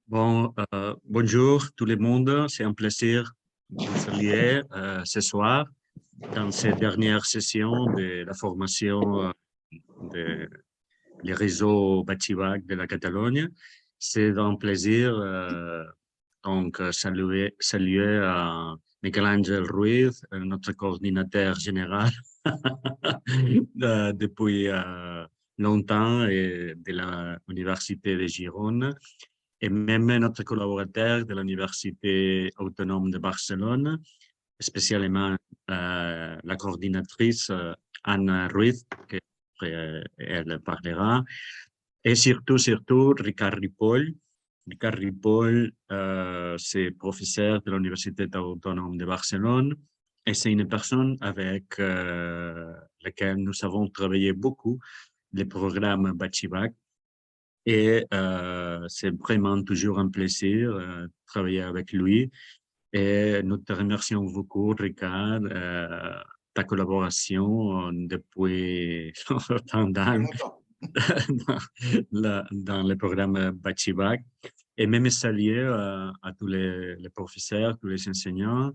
Bon, bonjour tout le monde, c'est un plaisir de vous saluer ce soir dans cette dernière session de la formation des réseaux Batxibac de la Catalogne. C'est un plaisir saluer Michel-Àngel Ruiz, notre coordinateur général depuis longtemps et de l'Université de Girona. Et même notre collaborateur de l'Université autonome de Barcelone, spécialement la coordinatrice Anna Ruiz, que elle parlera, et surtout Ricard Ripoll. Ricard Ripoll, c'est professeur de l'Université autonome de Barcelone et c'est une personne avec laquelle nous avons travaillé beaucoup les programmes Batxibac. Et c'est vraiment toujours un plaisir de travailler avec lui. Et nous te remercions beaucoup, Ricard, ta collaboration depuis tant d'années dans le programme Batxibac. Et même saluer à tous les professeurs, tous les enseignants.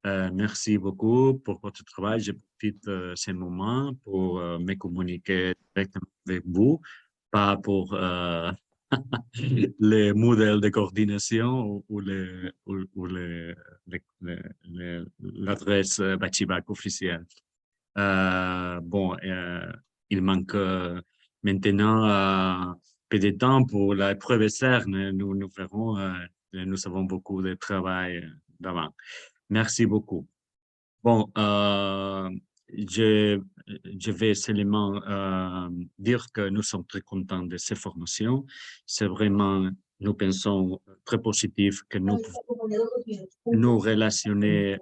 Merci beaucoup pour votre travail. Je profite de ces moments pour me communiquer directement avec vous, pas pour les modèles de coordination ou l'adresse Batxibac officielle. Bon, il manque maintenant peu de temps pour la preuve CERN. Nous verrons, nous avons beaucoup de travail d'avant. Merci beaucoup. Bon, je vais seulement dire que nous sommes très contents de ces formations. C'est vraiment, nous pensons, très positif que nous nous relationner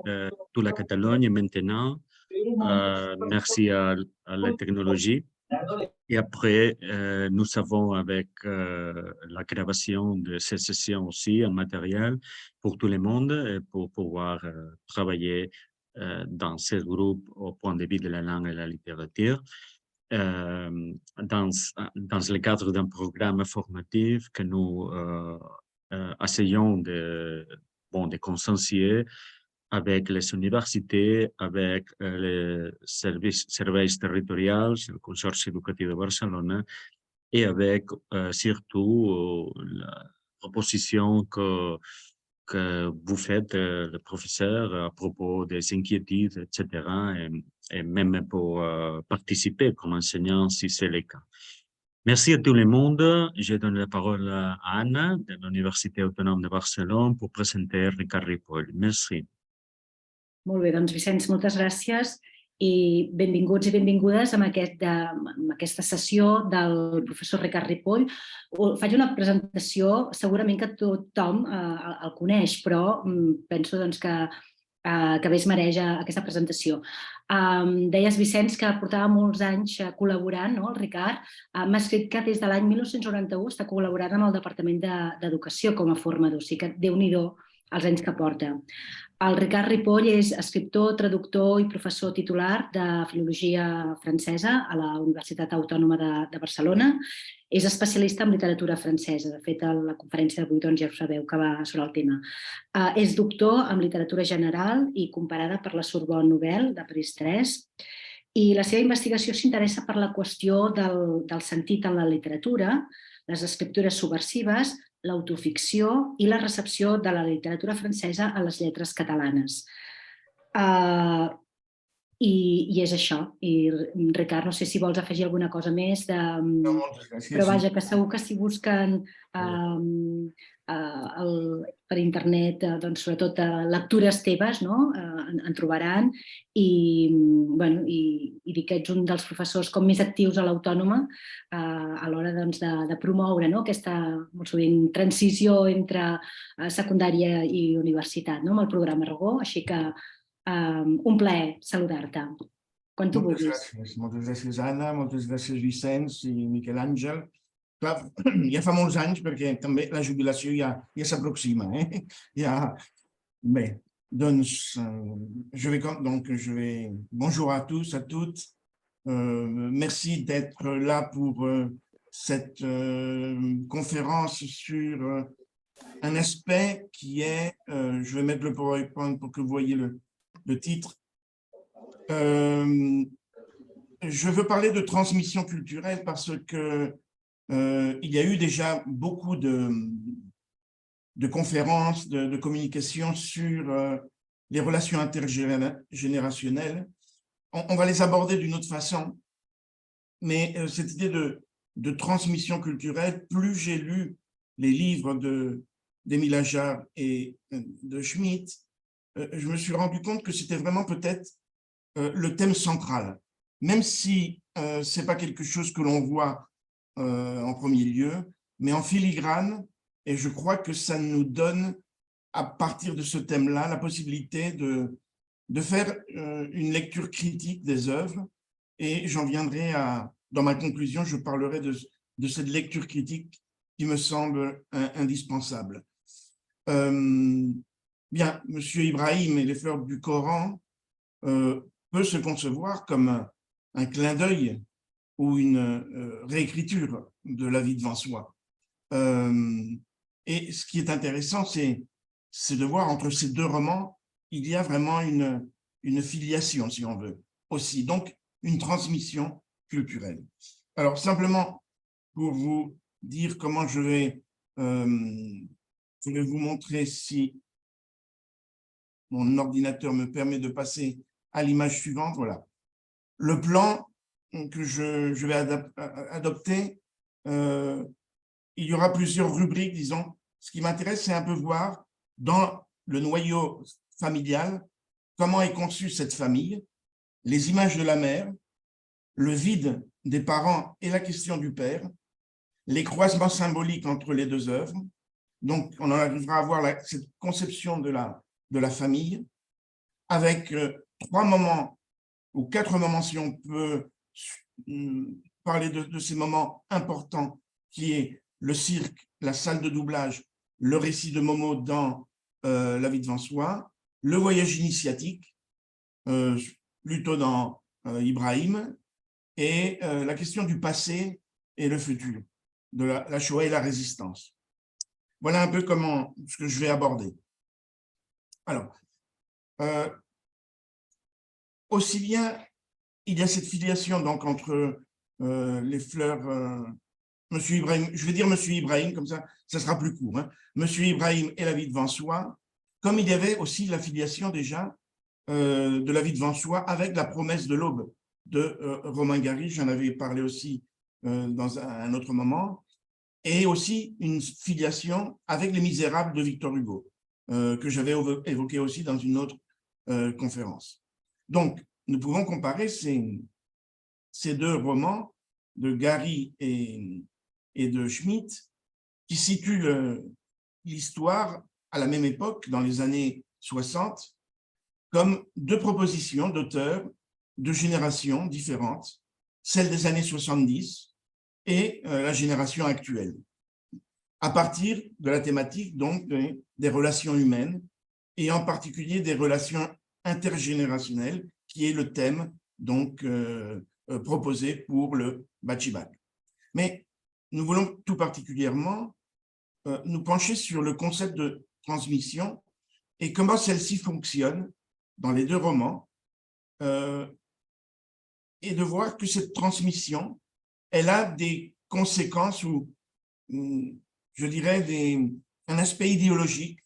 toute la Catalogne maintenant. Merci à la technologie. Et après, nous savons avec la création de ces sessions aussi un matériel pour tout le monde et pour pouvoir travailler dans ces groupes au point de vue de la langue et la littérature. Dans le cadre d'un programme formatif que nous essayons de consensuer avec les universités, avec les services territoriaux, le Consorci Educatiu de Barcelona, et avec surtout la proposition que vous faites, le professeur, à propos des inquiétudes, etc., et même pour participer comme enseignant si c'est le cas. Merci à tout le monde. Je donne la parole à Anna de l'Université autonome de Barcelone pour présenter Ricard Ripoll. Merci. Molt bé, doncs Vicenç, moltes gràcies i benvinguts i benvingudes amb aquesta sessió del professor Ricard Ripoll. Faig una presentació, segurament que tothom el coneix, però penso que bé es mereix aquesta presentació. Deies, Vicenç, que portava molts anys col·laborant, no, el Ricard. M'ha escrit que des de l'any 1991 està col·laborant amb el Departament d'Educació com a formador, o sigui que Déu-n'hi-do els anys que porta. El Ricard Ripoll és escriptor, traductor i professor titular de Filologia Francesa a la Universitat Autònoma de Barcelona. És especialista en literatura francesa. De fet, a la conferència d'avui ja ho sabeu que va sobre el tema. És doctor en literatura general i comparada per la Sorbonne Nouvelle de París III. I la seva investigació s'interessa per la qüestió del sentit en la literatura, les escriptures subversives, l'autoficció i la recepció de la literatura francesa a les lletres catalanes. I és això. I, Ricard, no sé si vols afegir alguna cosa més. No, moltes gràcies. Però vaja, que segur que si busquen per internet, sobretot lectures teves, en trobaran. I dir que ets un dels professors com més actius a l'Autònoma a l'hora de promoure aquesta, molt sovint, transició entre secundària i universitat, amb el programa Aragó. Així que un plaer saludar-te. Quan tu vulguis. Moltes gràcies, Anna, moltes gràcies, Vicenç i Miquel-Àngel. Clar, ja fa molts anys, perquè també la jubilació ja s'aproxima. Bé, doncs, bonjour à tous, à toutes. merci d'être là pour cette conférence sur un aspect qui est, je vais mettre le PowerPoint pour que vous voyez le titre. Je veux parler de transmission culturelle parce que il y a eu déjà beaucoup de conférences, de communications sur les relations intergénérationnelles. On va les aborder d'une autre façon, mais cette idée de transmission culturelle, plus j'ai lu les livres d'Émile Ajar et de Schmitt, je me suis rendu compte que c'était vraiment peut-être le thème central, même si ce n'est pas quelque chose que l'on voit en premier lieu, mais en filigrane, et je crois que ça nous donne, à partir de ce thème-là, la possibilité de faire une lecture critique des œuvres, et j'en viendrai dans ma conclusion, je parlerai de cette lecture critique qui me semble indispensable. Bien, M. Ibrahim et les fleurs du Coran peut se concevoir comme un clin d'œil ou une réécriture de la vie devant soi. Et ce qui est intéressant, c'est de voir entre ces deux romans, il y a vraiment une filiation, si on veut, aussi. Donc, une transmission culturelle. Alors, simplement, pour vous dire comment je vais vous montrer si mon ordinateur me permet de passer à l'image suivante. Voilà. Le plan que je vais adopter, il y aura plusieurs rubriques, disons. Ce qui m'intéresse, c'est un peu voir dans le noyau familial comment est conçue cette famille, les images de la mère, le vide des parents et la question du père, les croisements symboliques entre les deux œuvres. Donc, on en arrivera à voir cette conception de la famille, avec 3 moments ou 4 moments, si on peut parler de ces moments importants, qui est le cirque, la salle de doublage, le récit de Momo dans La vie devant soi, le voyage initiatique, plutôt dans Ibrahim, et la question du passé et le futur, de la Shoah et la résistance. Voilà un peu ce que je vais aborder. Alors, aussi bien, il y a cette filiation donc, entre les fleurs, Monsieur Ibrahim, je vais dire Monsieur Ibrahim, comme ça sera plus court, hein. Monsieur Ibrahim et La vie devant soi, comme il y avait aussi la filiation déjà de La vie devant soi avec La promesse de l'aube de Romain Gary, j'en avais parlé aussi dans un autre moment, et aussi une filiation avec Les Misérables de Victor Hugo, que j'avais évoqué aussi dans une autre conférence. Donc, nous pouvons comparer ces deux romans de Gary et de Schmitt, qui situent l'histoire à la même époque, dans les années 60, comme 2 propositions d'auteurs de générations différentes, celle des années 70 et la génération actuelle, à partir de la thématique donc des relations humaines, et en particulier des relations intergénérationnelles, qui est le thème donc proposé pour le Bachibak. Mais nous voulons tout particulièrement nous pencher sur le concept de transmission et comment celle-ci fonctionne dans les 2 romans, et de voir que cette transmission, elle a des conséquences ou, je dirais, un aspect idéologique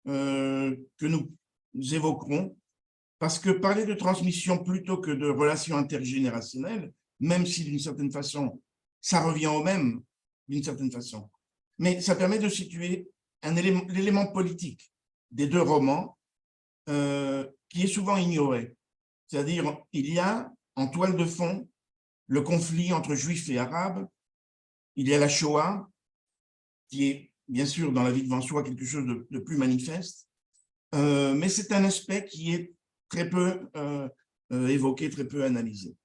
que nous évoquerons, parce que parler de transmission plutôt que de relations intergénérationnelles, même si d'une certaine façon, ça revient au même, d'une certaine façon, mais ça permet de situer l'élément politique des 2 romans qui est souvent ignoré. C'est-à-dire, il y a en toile de fond le conflit entre juifs et arabes, il y a la Shoah, qui est bien sûr dans La vie devant soi quelque chose de plus manifeste, mais c'est un aspect qui est très peu évoqué, très peu analysé.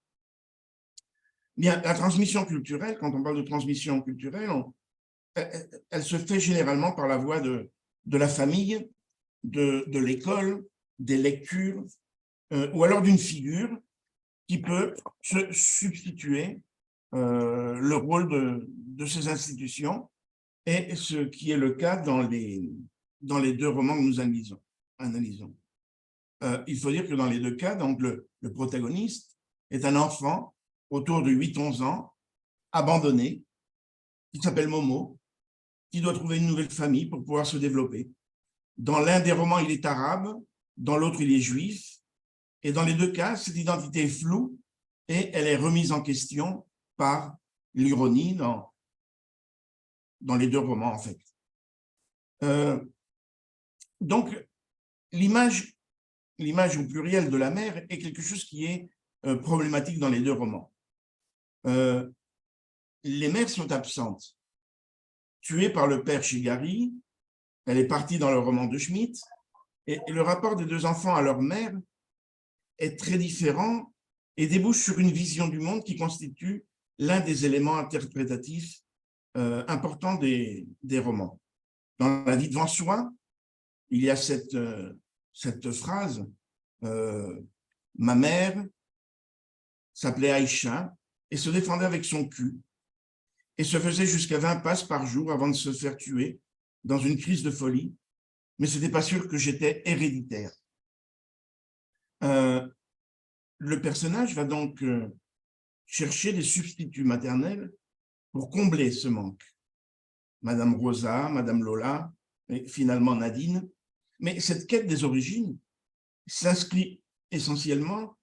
Bien, la transmission culturelle, quand on parle de transmission culturelle, elle se fait généralement par la voie de la famille, de l'école, des lectures, ou alors d'une figure qui peut se substituer le rôle de ces institutions, et ce qui est le cas dans les deux romans que nous analysons. Il faut dire que dans les deux cas, donc le protagoniste est un enfant autour de 8-11 ans, abandonné, qui s'appelle Momo, qui doit trouver une nouvelle famille pour pouvoir se développer. Dans l'un des romans, il est arabe, dans l'autre, il est juif, et dans les deux cas, cette identité est floue et elle est remise en question par l'ironie dans les deux romans, en fait. Donc, l'image au pluriel de la mère est quelque chose qui est problématique dans les deux romans. Les mères sont absentes. Tuée par le père chez Gary, elle est partie dans le roman de Schmitt, et le rapport des deux enfants à leur mère est très différent et débouche sur une vision du monde qui constitue l'un des éléments interprétatifs importants des romans. Dans La vie devant soi, il y a cette phrase ma mère s'appelait Aïcha et se défendait avec son cul et se faisait jusqu'à 20 passes par jour avant de se faire tuer dans une crise de folie, mais ce n'était pas sûr que j'étais héréditaire. Le personnage va donc chercher des substituts maternels pour combler ce manque. Madame Rosa, Madame Lola, et finalement Nadine. Mais cette quête des origines s'inscrit essentiellement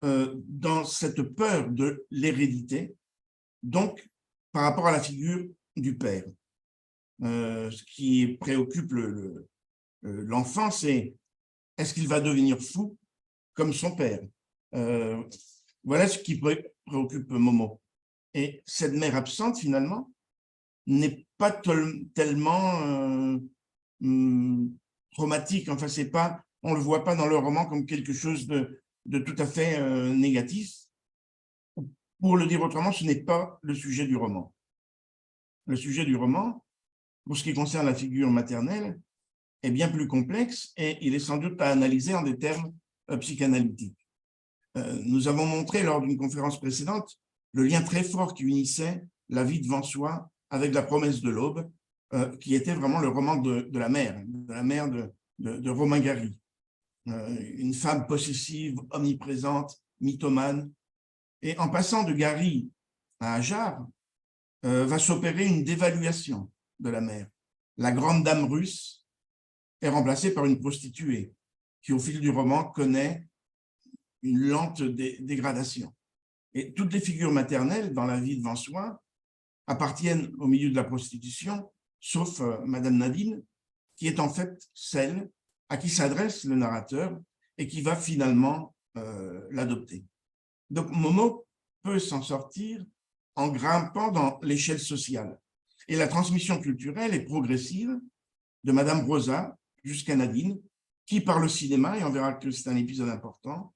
dans cette peur de l'hérédité, donc par rapport à la figure du père. Ce qui préoccupe l'enfant, c'est est-ce qu'il va devenir fou comme son père? Voilà ce qui préoccupe Momo. Et cette mère absente, finalement, n'est pas tellement traumatique. Enfin, c'est pas, on ne le voit pas dans le roman comme quelque chose de tout à fait négatif. Pour le dire autrement, ce n'est pas le sujet du roman. Le sujet du roman, pour ce qui concerne la figure maternelle, est bien plus complexe et il est sans doute à analyser en des termes psychanalytiques. Nous avons montré lors d'une conférence précédente le lien très fort qui unissait La vie devant soi avec La promesse de l'aube, qui était vraiment le roman de la mère de Romain Gary. Une femme possessive, omniprésente, mythomane. Et en passant de Gary à Ajar, va s'opérer une dévaluation de la mère. La grande dame russe est remplacée par une prostituée qui, au fil du roman, connaît une lente dégradation. Et toutes les figures maternelles dans La vie devant soi appartiennent au milieu de la prostitution, sauf Madame Nadine, qui est en fait celle à qui s'adresse le narrateur et qui va finalement l'adopter. Donc Momo peut s'en sortir en grimpant dans l'échelle sociale. Et la transmission culturelle est progressive de Madame Rosa jusqu'à Nadine, qui par le cinéma, et on verra que c'est un épisode important,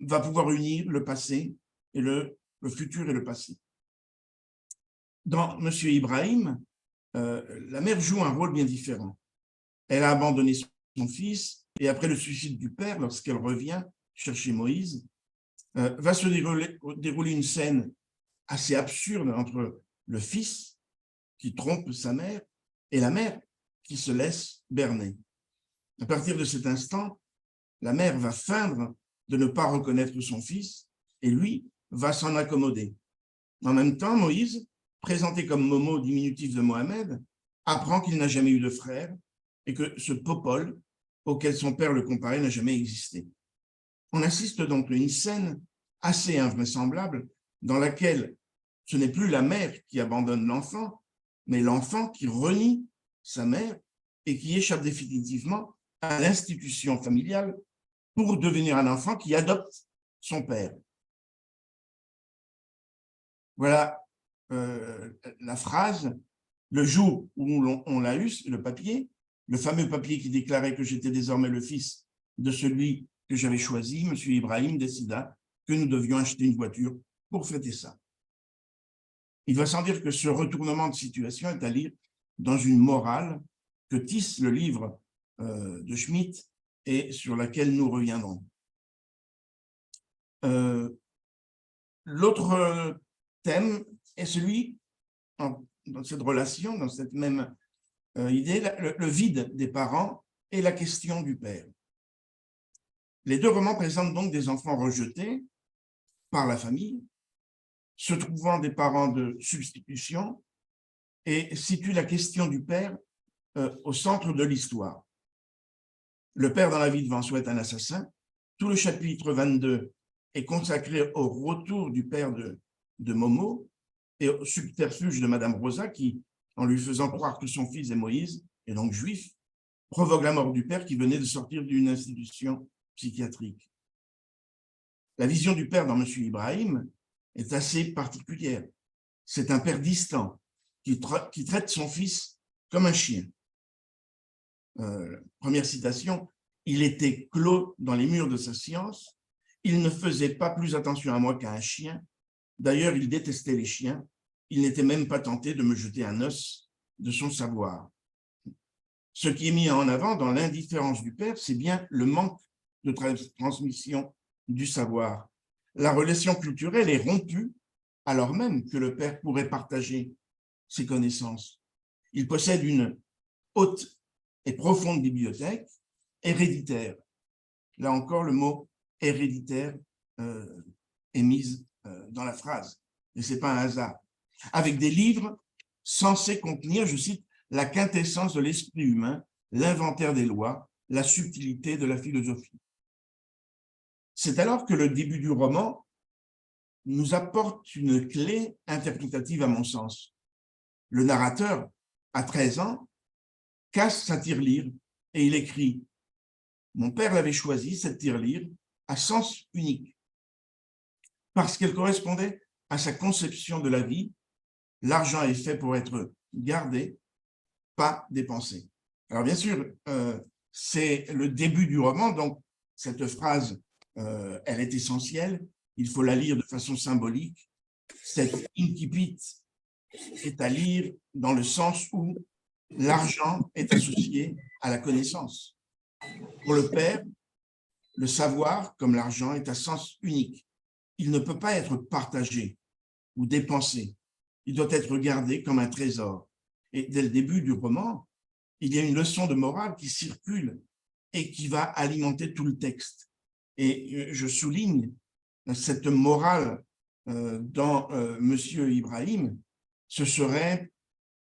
va pouvoir unir le passé et le futur et le passé. Dans Monsieur Ibrahim, la mère joue un rôle bien différent. Elle a abandonné son fils et après le suicide du père, lorsqu'elle revient chercher Moïse, va se dérouler une scène assez absurde entre le fils qui trompe sa mère et la mère qui se laisse berner. À partir de cet instant, la mère va feindre de ne pas reconnaître son fils et lui va s'en accommoder. En même temps, Moïse, présenté comme Momo diminutif de Mohamed, apprend qu'il n'a jamais eu de frère et que ce Popol, auquel son père le comparait, n'a jamais existé. On assiste donc à une scène assez invraisemblable dans laquelle ce n'est plus la mère qui abandonne l'enfant, mais l'enfant qui renie sa mère et qui échappe définitivement à l'institution familiale pour devenir un enfant qui adopte son père. Voilà la phrase, le jour où on l'a eu, le papier, le fameux papier qui déclarait que j'étais désormais le fils de celui que j'avais choisi, M. Ibrahim décida que nous devions acheter une voiture pour fêter ça. Il va sans dire que ce retournement de situation est à lire dans une morale que tisse le livre de Schmitt et sur laquelle nous reviendrons. L'autre thème est celui, dans cette relation, dans cette même idée, le vide des parents et la question du père. Les deux romans présentent donc des enfants rejetés par la famille, se trouvant des parents de substitution, et situent la question du père au centre de l'histoire. Le père dans la vie de Vanso est un assassin. Tout le chapitre 22 est consacré au retour du père de Momo et au subterfuge de Madame Rosa qui, en lui faisant croire que son fils est Moïse, et donc juif, provoque la mort du père qui venait de sortir d'une institution psychiatrique. La vision du père dans Monsieur Ibrahim est assez particulière. C'est un père distant qui traite son fils comme un chien. Première citation, « Il était clos dans les murs de sa science, il ne faisait pas plus attention à moi qu'à un chien. D'ailleurs, il détestait les chiens, il n'était même pas tenté de me jeter un os de son savoir. » Ce qui est mis en avant dans l'indifférence du père, c'est bien le manque de transmission du savoir. La relation culturelle est rompue alors même que le père pourrait partager ses connaissances. Il possède une haute et profonde bibliothèque héréditaire. Là encore, le mot héréditaire est mis dans la phrase, et ce n'est pas un hasard. Avec des livres censés contenir, je cite, la quintessence de l'esprit humain, l'inventaire des lois, la subtilité de la philosophie. C'est alors que le début du roman nous apporte une clé interprétative à mon sens. Le narrateur, à 13 ans, casse sa tirelire et il écrit « Mon père l'avait choisi, cette tirelire, à sens unique. Parce qu'elle correspondait à sa conception de la vie, l'argent est fait pour être gardé, pas dépensé. » Alors bien sûr, c'est le début du roman, donc cette phrase, elle est essentielle, il faut la lire de façon symbolique. Cet incipit est à lire dans le sens où l'argent est associé à la connaissance. Pour le père, le savoir, comme l'argent, est à sens unique. Il ne peut pas être partagé ou dépensé. Il doit être gardé comme un trésor. Et dès le début du roman, il y a une leçon de morale qui circule et qui va alimenter tout le texte. Et je souligne cette morale dans Monsieur Ibrahim, ce serait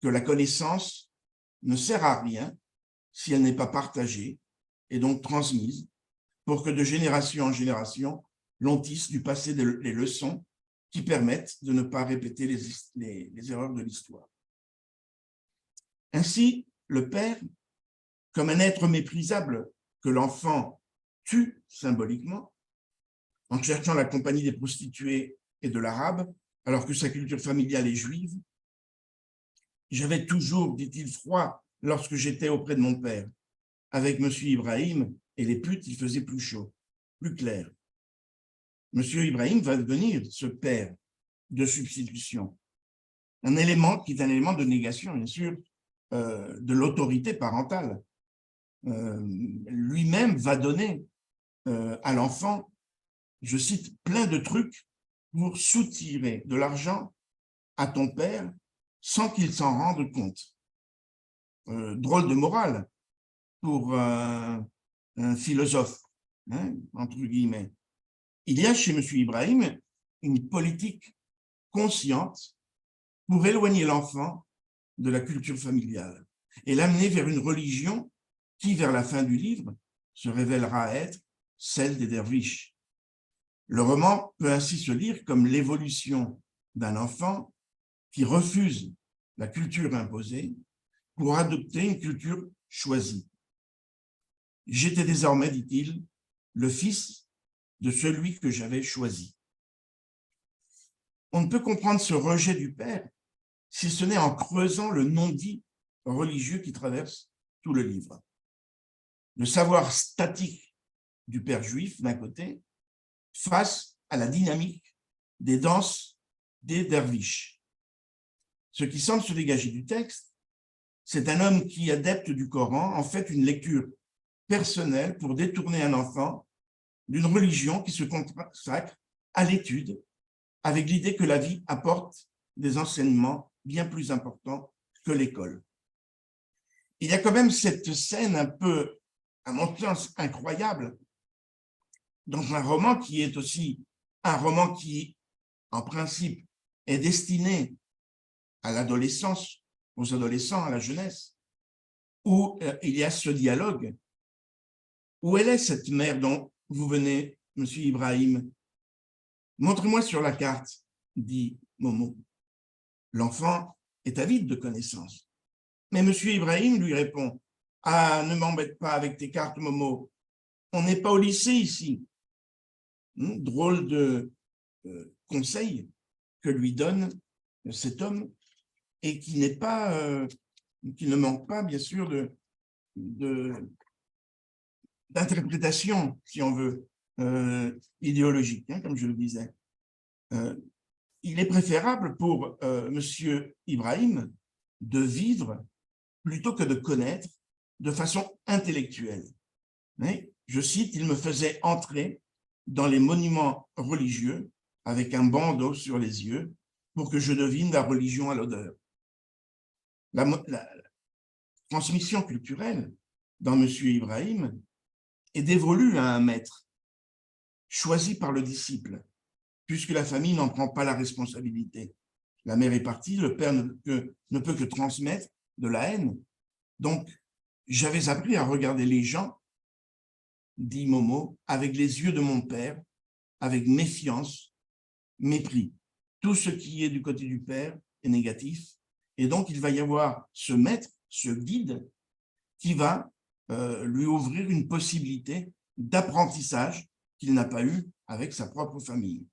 que la connaissance ne sert à rien si elle n'est pas partagée et donc transmise pour que de génération en génération, l'on tisse du passé les leçons qui permettent de ne pas répéter les erreurs de l'histoire. Ainsi, le père, comme un être méprisable que l'enfant tue symboliquement, en cherchant la compagnie des prostituées et de l'arabe, alors que sa culture familiale est juive. J'avais toujours, dit-il, froid lorsque j'étais auprès de mon père. Avec Monsieur Ibrahim et les putes, il faisait plus chaud, plus clair. Monsieur Ibrahim va devenir ce père de substitution. Un élément qui est un élément de négation, bien sûr, de l'autorité parentale. Lui-même va donner à l'enfant, je cite, plein de trucs pour soutirer de l'argent à ton père sans qu'il s'en rende compte. Drôle de morale pour un philosophe, hein, entre guillemets. Il y a chez M. Ibrahim une politique consciente pour éloigner l'enfant de la culture familiale et l'amener vers une religion qui, vers la fin du livre, se révélera être celle des derviches. Le roman peut ainsi se lire comme l'évolution d'un enfant qui refuse la culture imposée pour adopter une culture choisie. J'étais désormais, dit-il, le fils de celui que j'avais choisi. On ne peut comprendre ce rejet du père si ce n'est en creusant le non-dit religieux qui traverse tout le livre. Le savoir statique du père juif, d'un côté, face à la dynamique des danses des derviches. Ce qui semble se dégager du texte, c'est un homme qui, adepte du Coran, en fait une lecture personnelle pour détourner un enfant d'une religion qui se consacre à l'étude avec l'idée que la vie apporte des enseignements bien plus importants que l'école. Il y a quand même cette scène un peu, à mon sens, incroyable, dans un roman qui est aussi un roman qui, en principe, est destiné à l'adolescence, aux adolescents, à la jeunesse, où il y a ce dialogue. Où elle est cette mère dont vous venez, Monsieur Ibrahim? Montrez-moi sur la carte, dit Momo. L'enfant est avide de connaissances. Mais Monsieur Ibrahim lui répond, « Ah, ne m'embête pas avec tes cartes, Momo. On n'est pas au lycée ici. » Drôle de conseil que lui donne cet homme et qui n'est pas, qui ne manque pas, bien sûr, d'interprétation, si on veut, idéologique, comme je le disais. Il est préférable pour Monsieur Ibrahim de vivre plutôt que de connaître de façon intellectuelle. Mais, je cite, « Il me faisait entrer dans les monuments religieux avec un bandeau sur les yeux pour que je devine la religion à l'odeur. » La transmission culturelle dans Monsieur Ibrahim est dévolue à un maître choisi par le disciple, puisque la famille n'en prend pas la responsabilité. La mère est partie, le père ne peut que transmettre de la haine. Donc, j'avais appris à regarder les gens, dit Momo, avec les yeux de mon père, avec méfiance, mépris. Tout ce qui est du côté du père est négatif. Et donc, il va y avoir ce maître, ce guide, qui va lui ouvrir une possibilité d'apprentissage qu'il n'a pas eu avec sa propre famille.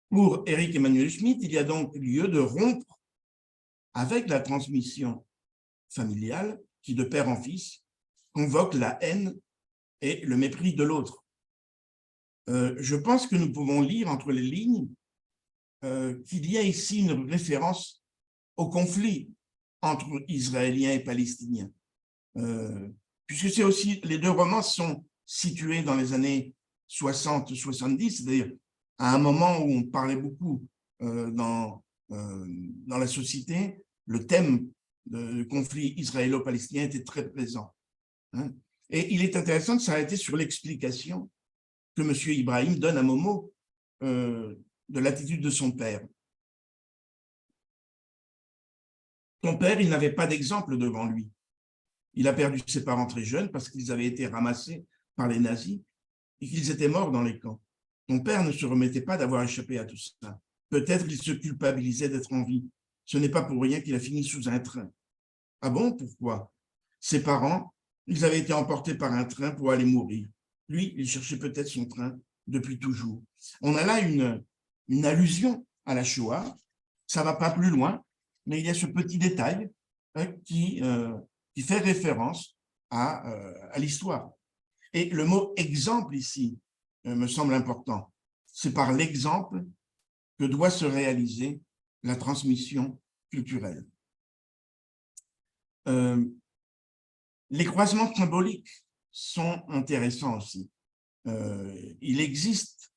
Pour Éric Emmanuel Schmitt, il y a donc lieu de rompre avec la transmission familiale qui, de père en fils, convoque la haine et le mépris de l'autre. Je pense que nous pouvons lire entre les lignes qu'il y a ici une référence au conflit entre Israéliens et Palestiniens. Puisque c'est aussi, les deux romans sont situés dans les années 60-70, c'est-à-dire à un moment où on parlait beaucoup dans la société, le thème du conflit israélo-palestinien était très présent. Hein. Et il est intéressant de s'arrêter sur l'explication que M. Ibrahim donne à Momo de l'attitude de son père. Son père, il n'avait pas d'exemple devant lui. Il a perdu ses parents très jeunes parce qu'ils avaient été ramassés par les nazis et qu'ils étaient morts dans les camps. Ton père ne se remettait pas d'avoir échappé à tout ça. Peut-être qu'il se culpabilisait d'être en vie. Ce n'est pas pour rien qu'il a fini sous un train. Ah bon, pourquoi? Ses parents, ils avaient été emportés par un train pour aller mourir. Lui, il cherchait peut-être son train depuis toujours. On a là une allusion à la Shoah. Ça ne va pas plus loin, mais il y a ce petit détail qui fait référence à l'histoire. Et le mot « exemple » ici me semble important. C'est par l'exemple que doit se réaliser la transmission culturelle. Les croisements symboliques sont intéressants aussi. Il existe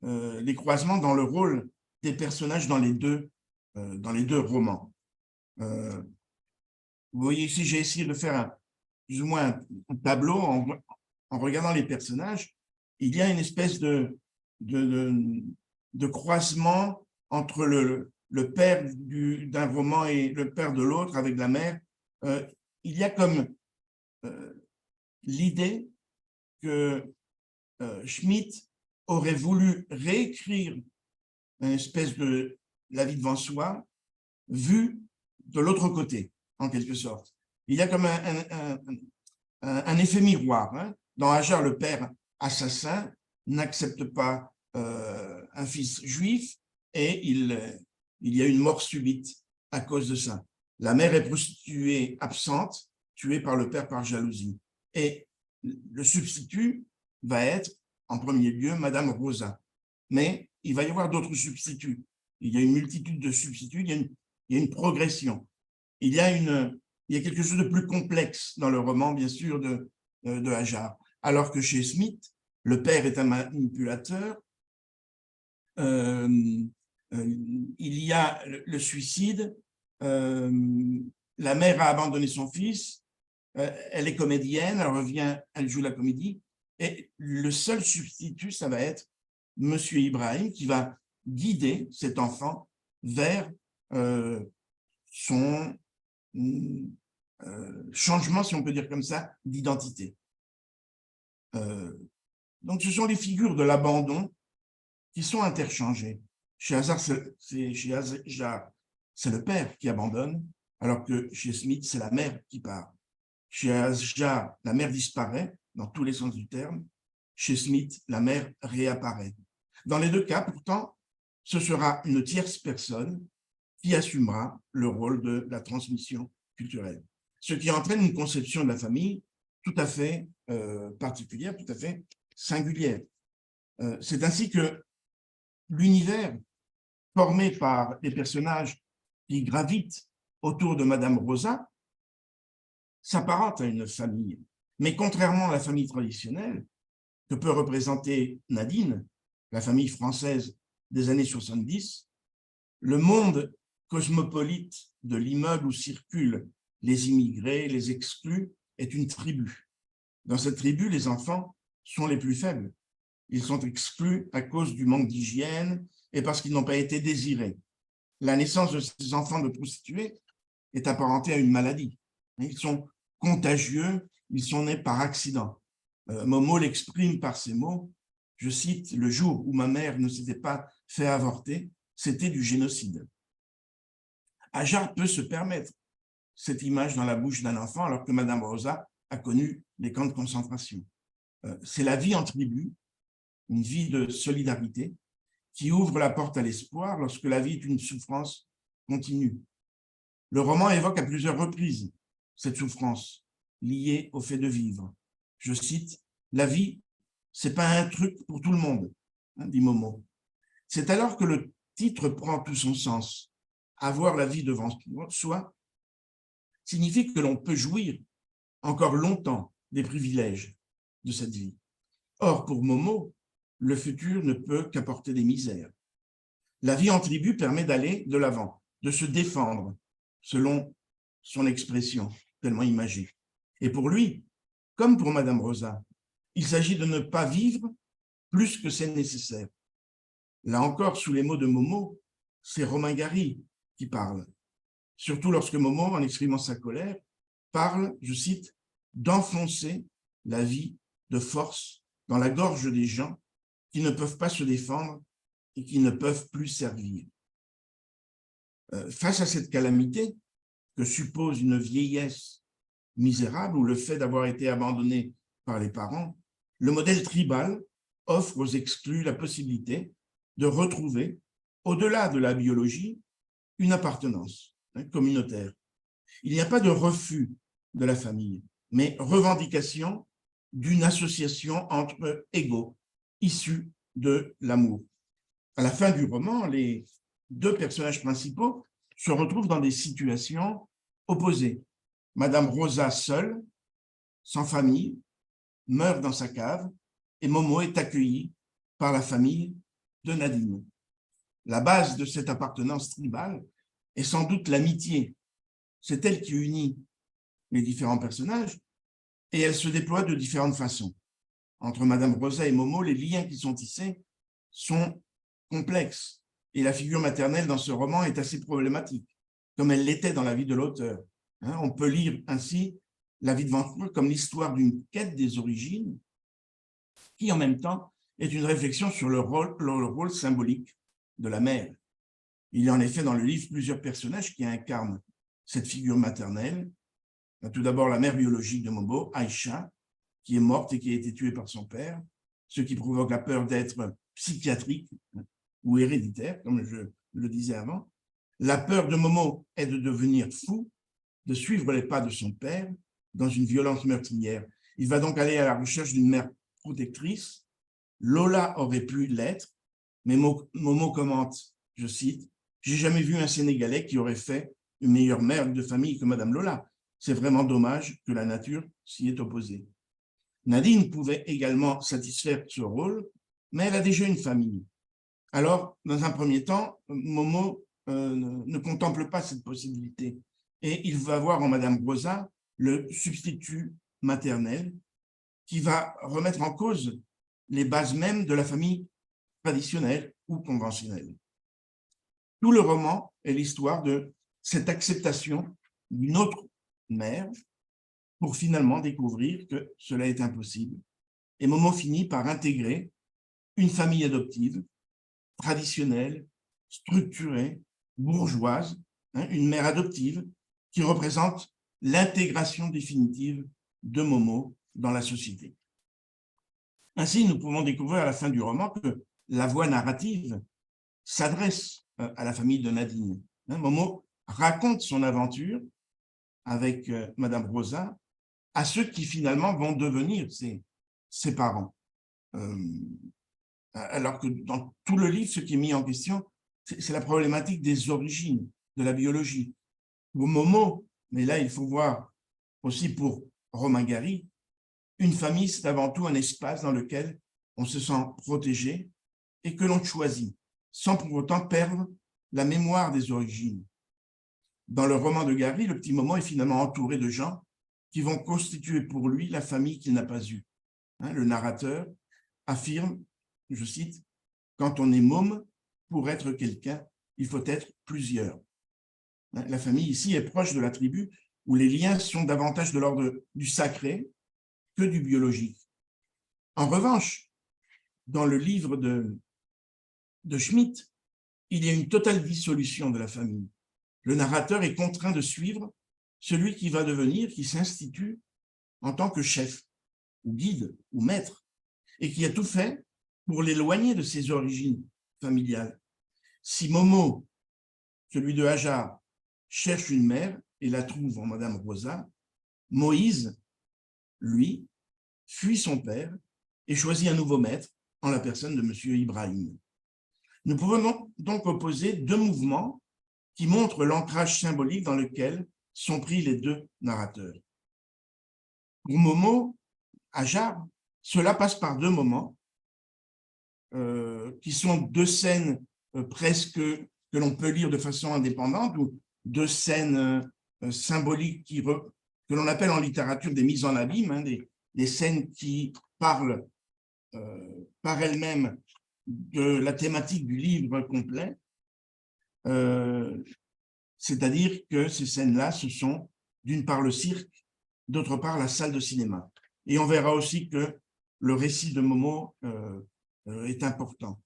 des croisements dans le rôle des personnages dans les deux romans. Vous voyez ici, j'ai essayé de faire plus ou moins un tableau en regardant les personnages. Il y a une espèce de croisement entre le père d'un roman et le père de l'autre avec la mère. Il y a comme l'idée que Schmitt aurait voulu réécrire une espèce de La vie devant soi, vue de l'autre côté, en quelque sorte. Il y a comme un effet miroir. Hein. Dans Hajar, le père assassin n'accepte pas un fils juif et il y a une mort subite à cause de ça. La mère est prostituée absente, tuée par le père par jalousie. Et le substitut va être, en premier lieu, Madame Rosa. Mais il va y avoir d'autres substituts. Il y a une multitude de substituts, il y a une progression. Il y a quelque chose de plus complexe dans le roman, bien sûr, de Hajar. Alors que chez Schmitt, le père est un manipulateur, il y a le suicide, la mère a abandonné son fils, elle est comédienne, elle revient, elle joue la comédie, et le seul substitut, ça va être Monsieur Ibrahim qui va guider cet enfant vers son changement, si on peut dire comme ça, d'identité. Donc, ce sont les figures de l'abandon qui sont interchangées. Chez Hazard, c'est le père qui abandonne, alors que chez Smith, c'est la mère qui part. Chez Hazard, la mère disparaît, dans tous les sens du terme. Chez Smith, la mère réapparaît. Dans les deux cas, pourtant, ce sera une tierce personne qui assumera le rôle de la transmission culturelle. Ce qui entraîne une conception de la famille tout à fait particulière, tout à fait singulière. C'est ainsi que l'univers formé par les personnages qui gravitent autour de Madame Rosa s'apparente à une famille. Mais contrairement à la famille traditionnelle que peut représenter Nadine, la famille française des années 70, le monde cosmopolite de l'immeuble où circulent les immigrés, les exclus, est une tribu. Dans cette tribu, les enfants sont les plus faibles. Ils sont exclus à cause du manque d'hygiène et parce qu'ils n'ont pas été désirés. La naissance de ces enfants de prostituées est apparentée à une maladie. Ils sont contagieux, ils sont nés par accident. Momo l'exprime par ces mots, je cite, « Le jour où ma mère ne s'était pas fait avorter, c'était du génocide ». Ajar peut se permettre cette image dans la bouche d'un enfant alors que Madame Rosa a connu les camps de concentration. C'est la vie en tribu, une vie de solidarité qui ouvre la porte à l'espoir lorsque la vie est une souffrance continue. Le roman évoque à plusieurs reprises cette souffrance liée au fait de vivre. Je cite, « La vie, c'est pas un truc pour tout le monde », dit Momo. C'est alors que le titre prend tout son sens. Avoir la vie devant soi signifie que l'on peut jouir encore longtemps des privilèges de cette vie. Or, pour Momo, le futur ne peut qu'apporter des misères. La vie en tribu permet d'aller de l'avant, de se défendre, selon son expression tellement imagée. Et pour lui, comme pour Madame Rosa, il s'agit de ne pas vivre plus que c'est nécessaire. Là encore, sous les mots de Momo, c'est Romain Gary qui parle. Surtout lorsque Momo, en exprimant sa colère, parle, je cite, « d'enfoncer la vie de force dans la gorge des gens qui ne peuvent pas se défendre et qui ne peuvent plus servir. » Face à cette calamité que suppose une vieillesse misérable ou le fait d'avoir été abandonné par les parents, le modèle tribal offre aux exclus la possibilité de retrouver, au-delà de la biologie, une appartenance communautaire. Il n'y a pas de refus de la famille, mais revendication d'une association entre égaux, issus de l'amour. À la fin du roman, les deux personnages principaux se retrouvent dans des situations opposées. Madame Rosa, seule, sans famille, meurt dans sa cave et Momo est accueillie par la famille de Nadine. La base de cette appartenance tribale est sans doute l'amitié. C'est elle qui unit les différents personnages et elle se déploie de différentes façons. Entre Madame Rosa et Momo, les liens qui sont tissés sont complexes et la figure maternelle dans ce roman est assez problématique, comme elle l'était dans la vie de l'auteur. On peut lire ainsi la vie de Vancouver comme l'histoire d'une quête des origines qui, en même temps, est une réflexion sur le rôle symbolique de la mère. Il y a en effet dans le livre plusieurs personnages qui incarnent cette figure maternelle. Tout d'abord, la mère biologique de Momo, Aïcha, qui est morte et qui a été tuée par son père, ce qui provoque la peur d'être psychiatrique ou héréditaire, comme je le disais avant. La peur de Momo est de devenir fou, de suivre les pas de son père dans une violence meurtrière. Il va donc aller à la recherche d'une mère protectrice. Lola aurait pu l'être, mais Momo commente, je cite, « J'ai jamais vu un Sénégalais qui aurait fait une meilleure mère de famille que Madame Lola. C'est vraiment dommage que la nature s'y est opposée. » Nadine pouvait également satisfaire ce rôle, mais elle a déjà une famille. Alors, dans un premier temps, Momo ne contemple pas cette possibilité et il va voir en Madame Rosa le substitut maternel qui va remettre en cause les bases mêmes de la famille traditionnelle ou conventionnelle. Tout le roman est l'histoire de cette acceptation d'une autre mère pour finalement découvrir que cela est impossible. Et Momo finit par intégrer une famille adoptive, traditionnelle, structurée, bourgeoise, une mère adoptive qui représente l'intégration définitive de Momo dans la société. Ainsi, nous pouvons découvrir à la fin du roman que la voix narrative s'adresse à la famille de Nadine. Momo raconte son aventure avec Madame Rosa à ceux qui finalement vont devenir ses parents. Alors que dans tout le livre, ce qui est mis en question, c'est la problématique des origines, de la biologie. Pour Momo, mais là il faut voir aussi pour Romain Gary, une famille c'est avant tout un espace dans lequel on se sent protégé et que l'on choisit, sans pour autant perdre la mémoire des origines. Dans le roman de Gary, le petit Momo est finalement entouré de gens qui vont constituer pour lui la famille qu'il n'a pas eue. Le narrateur affirme, je cite, « Quand on est môme, pour être quelqu'un, il faut être plusieurs. » La famille ici est proche de la tribu où les liens sont davantage de l'ordre du sacré que du biologique. En revanche, dans le livre de Schmitt, il y a une totale dissolution de la famille. Le narrateur est contraint de suivre celui qui va devenir, qui s'institue en tant que chef, ou guide, ou maître, et qui a tout fait pour l'éloigner de ses origines familiales. Si Momo, celui de Hajar, cherche une mère et la trouve en Madame Rosa, Moïse, lui, fuit son père et choisit un nouveau maître en la personne de M. Ibrahim. Nous pouvons donc opposer deux mouvements qui montrent l'ancrage symbolique dans lequel sont pris les deux narrateurs. Pour Momo, Hajar, cela passe par deux moments qui sont deux scènes presque que l'on peut lire de façon indépendante ou deux scènes symboliques que l'on appelle en littérature des mises en abîme, des scènes qui parlent par elles-mêmes de la thématique du livre complet, c'est-à-dire que ces scènes-là, ce sont d'une part le cirque, d'autre part la salle de cinéma. Et on verra aussi que le récit de Momo est important.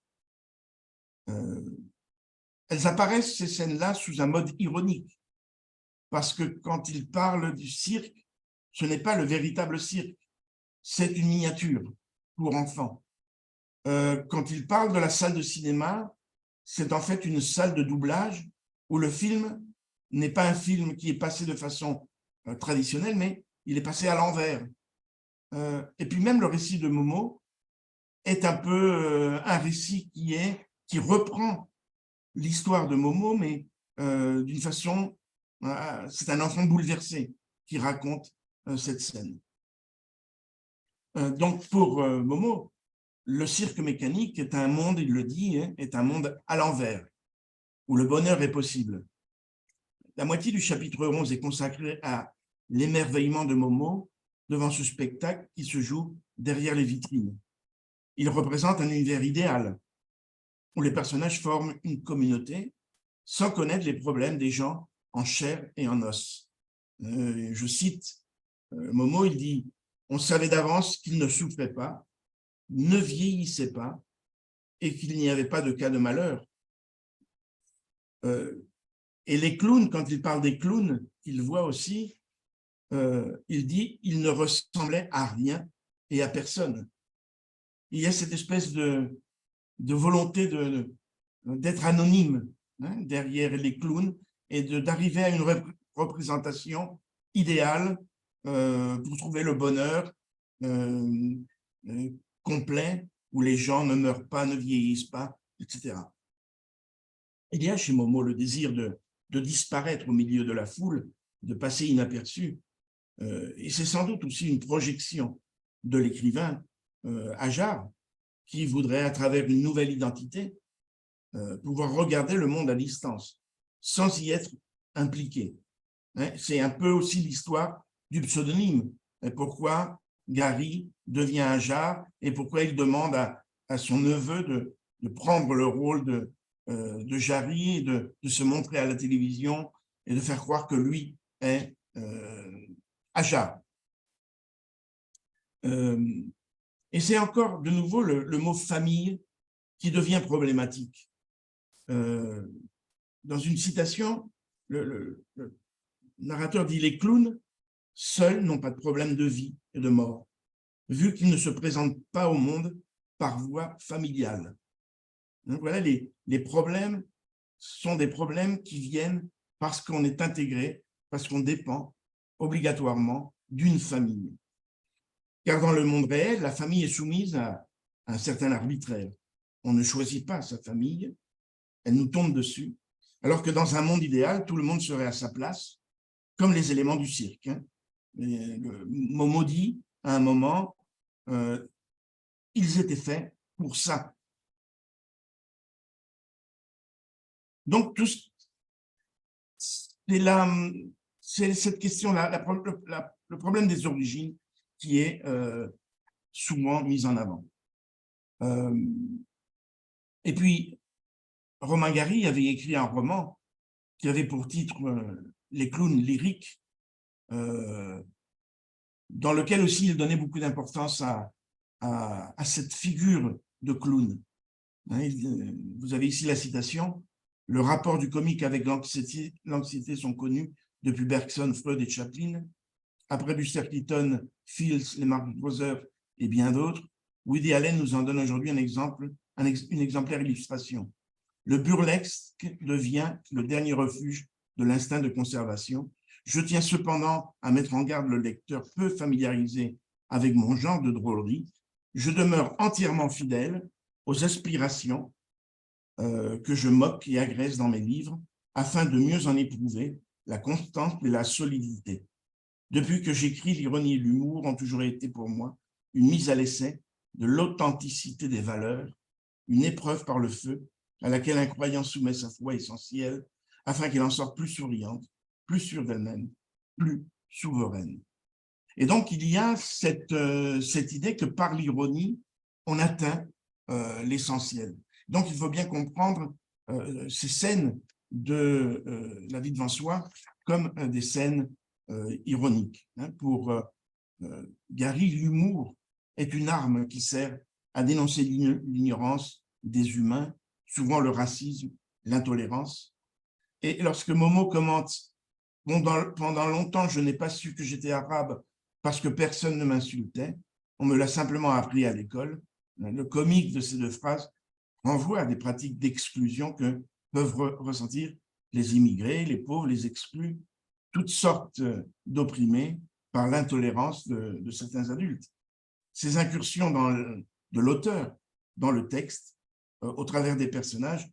Elles apparaissent, ces scènes-là, sous un mode ironique, parce que quand il parle du cirque, ce n'est pas le véritable cirque, c'est une miniature pour enfants. Quand il parle de la salle de cinéma, c'est en fait une salle de doublage où le film n'est pas un film qui est passé de façon traditionnelle, mais il est passé à l'envers. Et puis même le récit de Momo est un peu un récit qui reprend l'histoire de Momo, mais d'une façon, c'est un enfant bouleversé qui raconte cette scène. Donc pour Momo, le cirque mécanique est un monde, il le dit, est un monde à l'envers, où le bonheur est possible. La moitié du chapitre 11 est consacrée à l'émerveillement de Momo devant ce spectacle qui se joue derrière les vitrines. Il représente un univers idéal, où les personnages forment une communauté sans connaître les problèmes des gens en chair et en os. Je cite Momo, il dit « On savait d'avance qu'il ne souffrait pas, ne vieillissait pas et qu'il n'y avait pas de cas de malheur. » Et les clowns, quand il parle des clowns, il voit aussi, il dit « Il ne ressemblait à rien et à personne. » Il y a cette espèce de volonté d'être anonyme derrière les clowns et d'arriver à une représentation idéale pour trouver le bonheur complet, où les gens ne meurent pas, ne vieillissent pas, etc. Il y a chez Momo le désir de disparaître au milieu de la foule, de passer inaperçu. Et c'est sans doute aussi une projection de l'écrivain Hajar, qui voudrait, à travers une nouvelle identité, pouvoir regarder le monde à distance, sans y être impliqué. Hein, c'est un peu aussi l'histoire du pseudonyme. Et pourquoi Gary devient un jar et pourquoi il demande à son neveu de prendre le rôle de Jarry et de se montrer à la télévision et de faire croire que lui est Ajar. Et c'est encore de nouveau le mot famille qui devient problématique. Dans une citation, le narrateur dit « Les clowns, seuls, n'ont pas de problème de vie et de mort, vu qu'ils ne se présentent pas au monde par voie familiale. » Donc voilà, les problèmes sont des problèmes qui viennent parce qu'on est intégré, parce qu'on dépend obligatoirement d'une famille. Car dans le monde réel, la famille est soumise à un certain arbitraire. On ne choisit pas sa famille, elle nous tombe dessus, alors que dans un monde idéal, tout le monde serait à sa place, comme les éléments du cirque. Hein. Momo dit à un moment, ils étaient faits pour ça. Donc, c'est cette question-là, le problème des origines qui est souvent mis en avant. Et puis, Romain Gary avait écrit un roman qui avait pour titre « Les clowns lyriques », dans lequel aussi il donnait beaucoup d'importance à cette figure de clown. Hein, vous avez ici la citation. « Le rapport du comique avec l'anxiété sont connus depuis Bergson, Freud et Chaplin. Après Buster Keaton, Fields, les Marx Brothers et bien d'autres, Woody Allen nous en donne aujourd'hui une exemplaire illustration. Le burlesque devient le dernier refuge de l'instinct de conservation. Je tiens cependant à mettre en garde le lecteur peu familiarisé avec mon genre de drôlerie. Je demeure entièrement fidèle aux aspirations que je moque et agresse dans mes livres afin de mieux en éprouver la constance et la solidité. Depuis que j'écris, l'ironie et l'humour ont toujours été pour moi une mise à l'essai de l'authenticité des valeurs, une épreuve par le feu à laquelle un croyant soumet sa foi essentielle afin qu'elle en sorte plus souriante, plus sûre d'elle-même, plus souveraine. » Et donc, il y a cette idée que par l'ironie, on atteint l'essentiel. Donc, il faut bien comprendre ces scènes de La vie devant soi comme des scènes ironiques. Hein. Pour Gary, l'humour est une arme qui sert à dénoncer l'ignorance des humains, souvent le racisme, l'intolérance. Et lorsque Momo commente « Pendant longtemps, je n'ai pas su que j'étais arabe parce que personne ne m'insultait, on me l'a simplement appris à l'école », le comique de ces deux phrases renvoie à des pratiques d'exclusion que peuvent ressentir les immigrés, les pauvres, les exclus, toutes sortes d'opprimés par l'intolérance de certains adultes. Ces incursions de l'auteur dans le texte, au travers des personnages,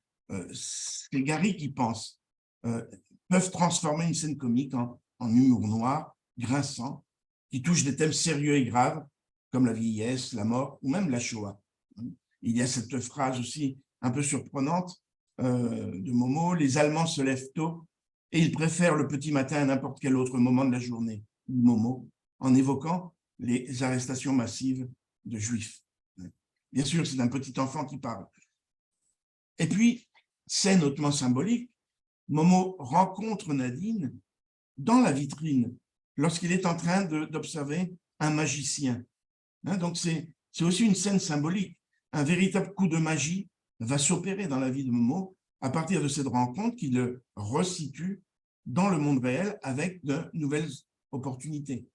c'est Gary qui pense, peuvent transformer une scène comique en humour noir, grinçant, qui touche des thèmes sérieux et graves, comme la vieillesse, la mort ou même la Shoah. Il y a cette phrase aussi un peu surprenante de Momo, « Les Allemands se lèvent tôt et ils préfèrent le petit matin à n'importe quel autre moment de la journée », dit Momo, en évoquant les arrestations massives de Juifs. Bien sûr, c'est un petit enfant qui parle. Et puis, scène hautement symbolique, Momo rencontre Nadine dans la vitrine lorsqu'il est en train d'observer un magicien. Hein, donc, c'est aussi une scène symbolique. Un véritable coup de magie va s'opérer dans la vie de Momo à partir de cette rencontre qui le resitue dans le monde réel avec de nouvelles opportunités.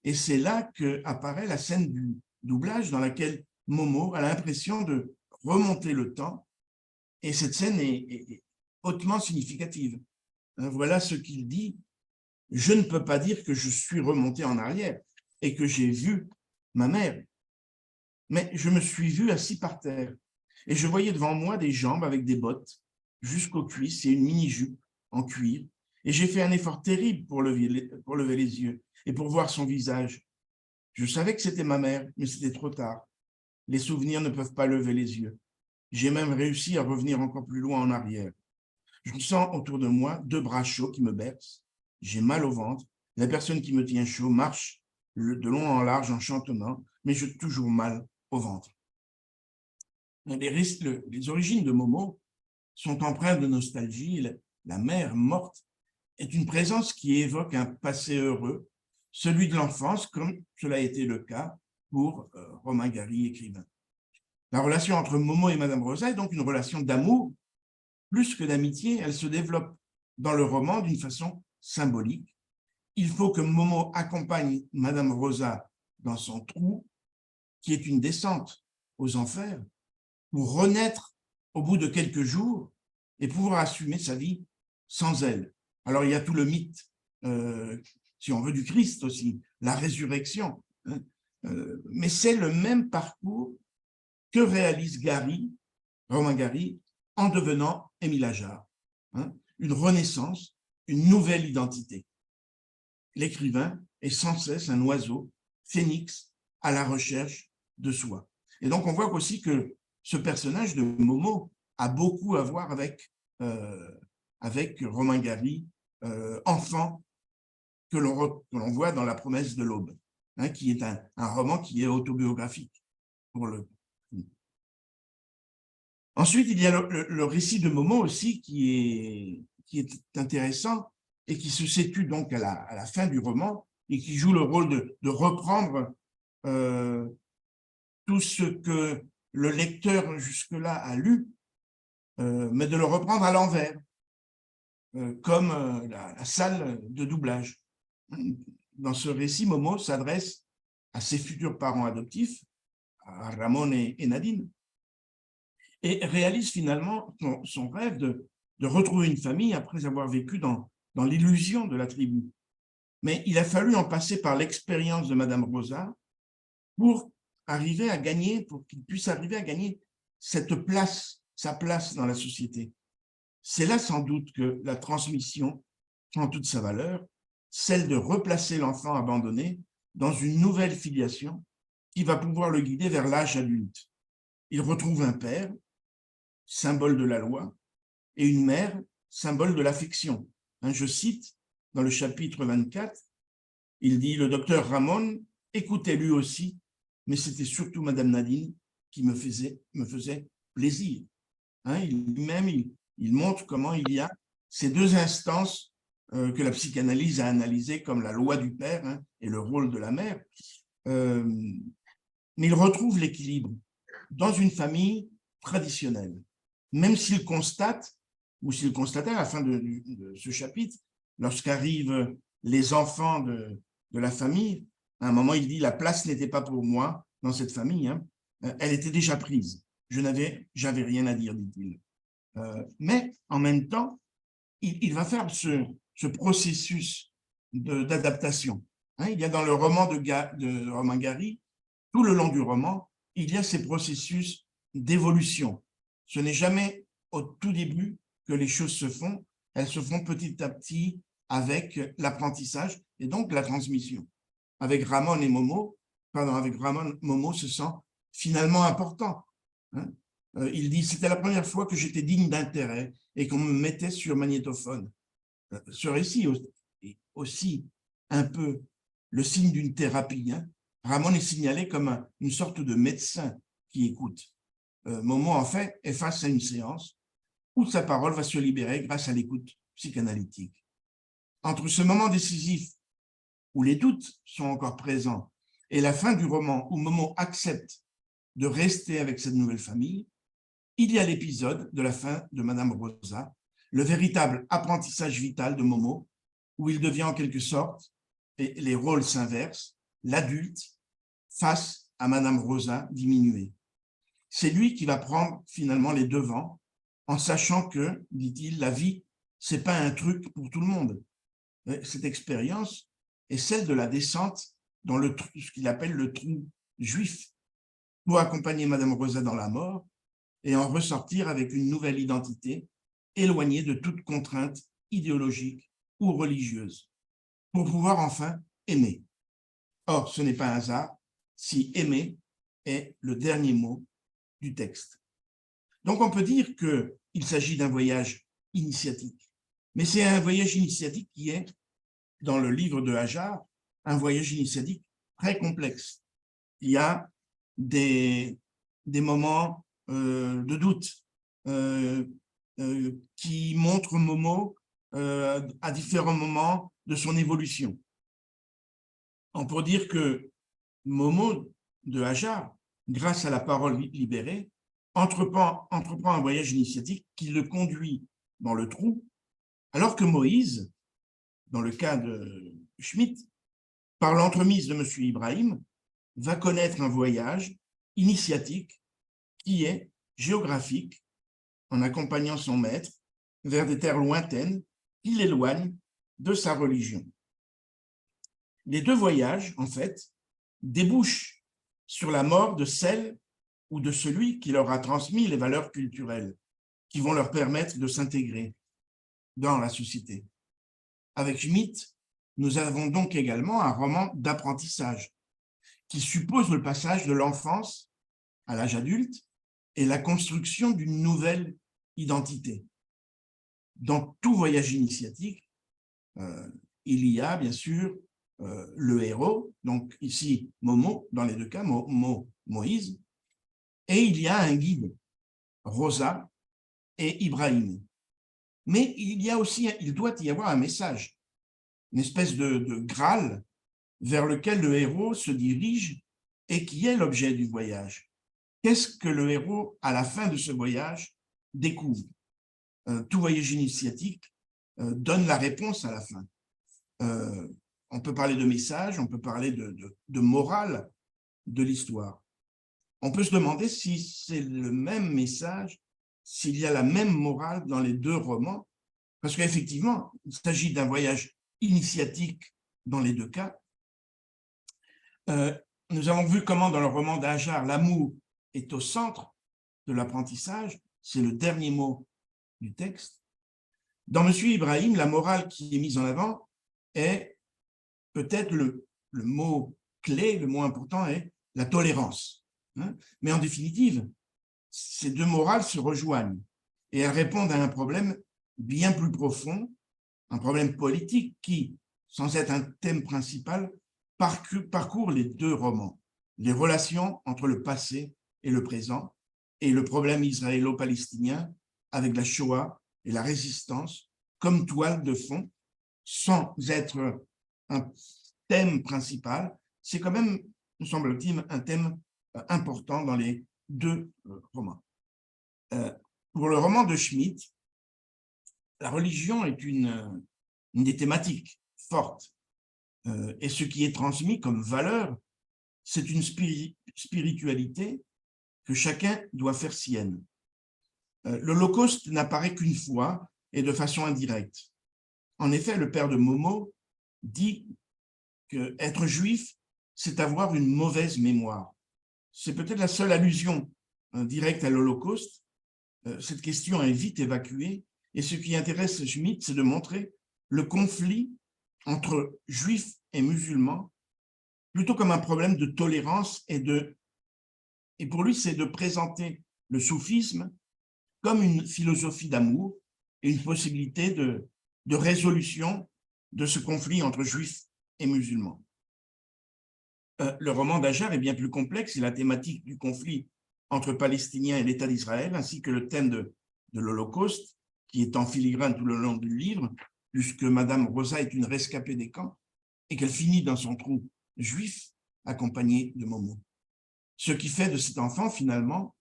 Et c'est là qu'apparaît la scène du doublage dans laquelle Momo a l'impression de remonter le temps. Et cette scène est hautement significative. Voilà ce qu'il dit. « Je ne peux pas dire que je suis remonté en arrière et que j'ai vu ma mère, mais je me suis vu assis par terre et je voyais devant moi des jambes avec des bottes jusqu'aux cuisses et une mini-jupe en cuir. Et j'ai fait un effort terrible pour lever les yeux et pour voir son visage. Je savais que c'était ma mère, mais c'était trop tard. Les souvenirs ne peuvent pas lever les yeux. J'ai même réussi à revenir encore plus loin en arrière. Je sens autour de moi 2 bras chauds qui me bercent. J'ai mal au ventre. La personne qui me tient chaud marche de long en large en chantonnant, mais j'ai toujours mal au ventre. Les origines de Momo sont empreintes de nostalgie. La mère morte est une présence qui évoque un passé heureux, celui de l'enfance, comme cela a été le cas pour Romain Gary, écrivain. La relation entre Momo et Madame Rosa est donc une relation d'amour, plus que d'amitié. Elle se développe dans le roman d'une façon symbolique. Il faut que Momo accompagne Madame Rosa dans son trou, qui est une descente aux enfers, pour renaître au bout de quelques jours et pouvoir assumer sa vie sans elle. Alors, il y a tout le mythe, si on veut, du Christ aussi, la résurrection. Hein, mais c'est le même parcours que réalise Romain Gary, en devenant Émile Ajar. Hein, une renaissance, une nouvelle identité. L'écrivain est sans cesse un oiseau, phénix, à la recherche de soi. Et donc, on voit aussi que ce personnage de Momo a beaucoup à voir avec Romain Gary, enfant, que l'on voit dans La promesse de l'aube, hein, qui est un roman qui est autobiographique. Ensuite, il y a le récit de Momo aussi qui est intéressant et qui se situe donc à la fin du roman et qui joue le rôle de reprendre tout ce que le lecteur jusque-là a lu, mais de le reprendre à l'envers, comme la salle de doublage. Dans ce récit, Momo s'adresse à ses futurs parents adoptifs, à Ramon et Nadine, et réalise finalement son rêve de retrouver une famille après avoir vécu dans l'illusion de la tribu. Mais il a fallu en passer par l'expérience de Madame Rosa pour qu'il puisse arriver à gagner sa place dans la société. C'est là sans doute que la transmission prend toute sa valeur, celle de replacer l'enfant abandonné dans une nouvelle filiation qui va pouvoir le guider vers l'âge adulte. Il retrouve un père, symbole de la loi, et une mère, symbole de l'affection. Je cite dans le chapitre 24, il dit « Le docteur Ramon écoutait lui aussi, mais c'était surtout Madame Nadine qui me faisait plaisir. » Il montre comment il y a ces 2 instances que la psychanalyse a analysées comme la loi du père et le rôle de la mère. Mais il retrouve l'équilibre dans une famille traditionnelle. Même s'il constate, ou s'il constatait à la fin de ce chapitre, lorsqu'arrivent les enfants de la famille, à un moment, il dit « La place n'était pas pour moi dans cette famille, elle était déjà prise. J'avais rien à dire, dit-il. » Mais en même temps, il va faire ce processus d'adaptation. Il y a dans le roman de Romain Gary, tout le long du roman, il y a ces processus d'évolution. Ce n'est jamais au tout début que les choses se font, elles se font petit à petit avec l'apprentissage et donc la transmission. Avec Ramon, Momo se sent finalement important. Il dit « C'était la première fois que j'étais digne d'intérêt et qu'on me mettait sur magnétophone. » Ce récit est aussi un peu le signe d'une thérapie. Ramon est signalé comme une sorte de médecin qui écoute. Momo, en fait, est face à une séance où sa parole va se libérer grâce à l'écoute psychanalytique. Entre ce moment décisif où les doutes sont encore présents et la fin du roman où Momo accepte de rester avec cette nouvelle famille, il y a l'épisode de la fin de Madame Rosa, le véritable apprentissage vital de Momo, où il devient en quelque sorte, et les rôles s'inversent, l'adulte face à Madame Rosa diminuée. C'est lui qui va prendre finalement les devants en sachant que, dit-il, la vie, ce n'est pas un truc pour tout le monde. Cette expérience est celle de la descente dans ce qu'il appelle le trou juif, pour accompagner Madame Rosa dans la mort et en ressortir avec une nouvelle identité, éloignée de toute contrainte idéologique ou religieuse, pour pouvoir enfin aimer. Or, ce n'est pas un hasard si aimer est le dernier mot du texte. Donc, on peut dire qu'il s'agit d'un voyage initiatique. Mais c'est un voyage initiatique qui est, dans le livre de Hajar, un voyage initiatique très complexe. Il y a des moments de doute qui montrent Momo à différents moments de son évolution. On peut dire que Momo de Hajar, grâce à la parole libérée, entreprend un voyage initiatique qui le conduit dans le trou, alors que Moïse, dans le cas de Schmitt, par l'entremise de M. Ibrahim, va connaître un voyage initiatique qui est géographique, en accompagnant son maître vers des terres lointaines qui l'éloignent de sa religion. Les deux voyages, en fait, débouchent sur la mort de celle ou de celui qui leur a transmis les valeurs culturelles qui vont leur permettre de s'intégrer dans la société. Avec Schmitt, nous avons donc également un roman d'apprentissage qui suppose le passage de l'enfance à l'âge adulte et la construction d'une nouvelle identité. Dans tout voyage initiatique, il y a bien sûr le héros, donc ici Momo, dans les deux cas, Moïse, et il y a un guide, Rosa et Ibrahim. Mais il doit y avoir un message, une espèce de Graal vers lequel le héros se dirige et qui est l'objet du voyage. Qu'est-ce que le héros, à la fin de ce voyage, découvre? Tout voyage initiatique donne la réponse à la fin. On peut parler de message, on peut parler de morale de l'histoire. On peut se demander si c'est le même message, s'il y a la même morale dans les deux romans, parce qu'effectivement, il s'agit d'un voyage initiatique dans les deux cas. Nous avons vu comment dans le roman d'Hajar, l'amour est au centre de l'apprentissage, c'est le dernier mot du texte. Dans M. Ibrahim, la morale qui est mise en avant est peut-être le mot clé, le mot important est la tolérance. Mais en définitive, ces deux morales se rejoignent et elles répondent à un problème bien plus profond, un problème politique qui, sans être un thème principal, parcourt les deux romans, les relations entre le passé et le présent, et le problème israélo-palestinien avec la Shoah et la résistance comme toile de fond, sans être un thème principal. C'est quand même, me semble-t-il, un thème important dans les deux romans. Pour le roman de Schmitt, la religion est une des thématiques fortes. Et ce qui est transmis comme valeur, c'est une spiritualité que chacun doit faire sienne. L'Holocauste n'apparaît qu'une fois et de façon indirecte. En effet, le père de Momo dit qu'être juif, c'est avoir une mauvaise mémoire. C'est peut-être la seule allusion directe à l'Holocauste. Cette question est vite évacuée et ce qui intéresse Schmitt, c'est de montrer le conflit entre juifs et musulmans plutôt comme un problème de tolérance et pour lui, c'est de présenter le soufisme comme une philosophie d'amour et une possibilité de résolution de ce conflit entre juifs et musulmans. Le roman d'Hajar est bien plus complexe et la thématique du conflit entre Palestiniens et l'État d'Israël, ainsi que le thème de l'Holocauste, qui est en filigrane tout le long du livre, puisque Madame Rosa est une rescapée des camps et qu'elle finit dans son trou juif accompagnée de Momo. Ce qui fait de cet enfant, finalement,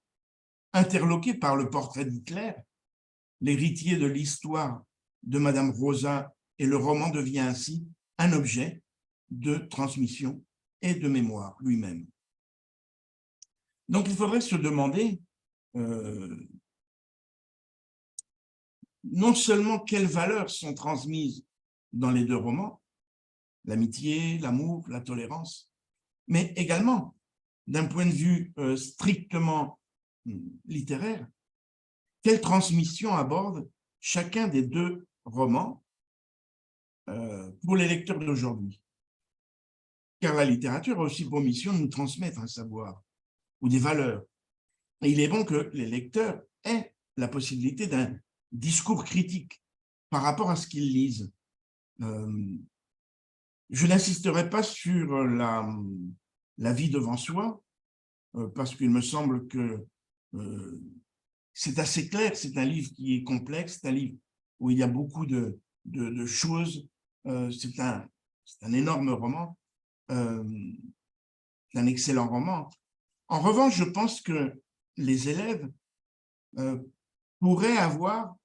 interloqué par le portrait d'Hitler, l'héritier de l'histoire de Madame Rosa, et le roman devient ainsi un objet de transmission et de mémoire lui-même. Donc, il faudrait se demander non seulement quelles valeurs sont transmises dans les deux romans, l'amitié, l'amour, la tolérance, mais également, d'un point de vue strictement littéraire, quelle transmission aborde chacun des deux romans pour les lecteurs d'aujourd'hui. Car la littérature a aussi pour mission de nous transmettre un savoir ou des valeurs. Et il est bon que les lecteurs aient la possibilité d'un discours critique par rapport à ce qu'ils lisent. Je n'insisterai pas sur la vie devant soi, parce qu'il me semble que c'est assez clair, c'est un livre qui est complexe, c'est un livre où il y a beaucoup de choses, c'est un énorme roman, un excellent roman. En revanche, je pense que les élèves pourraient avoir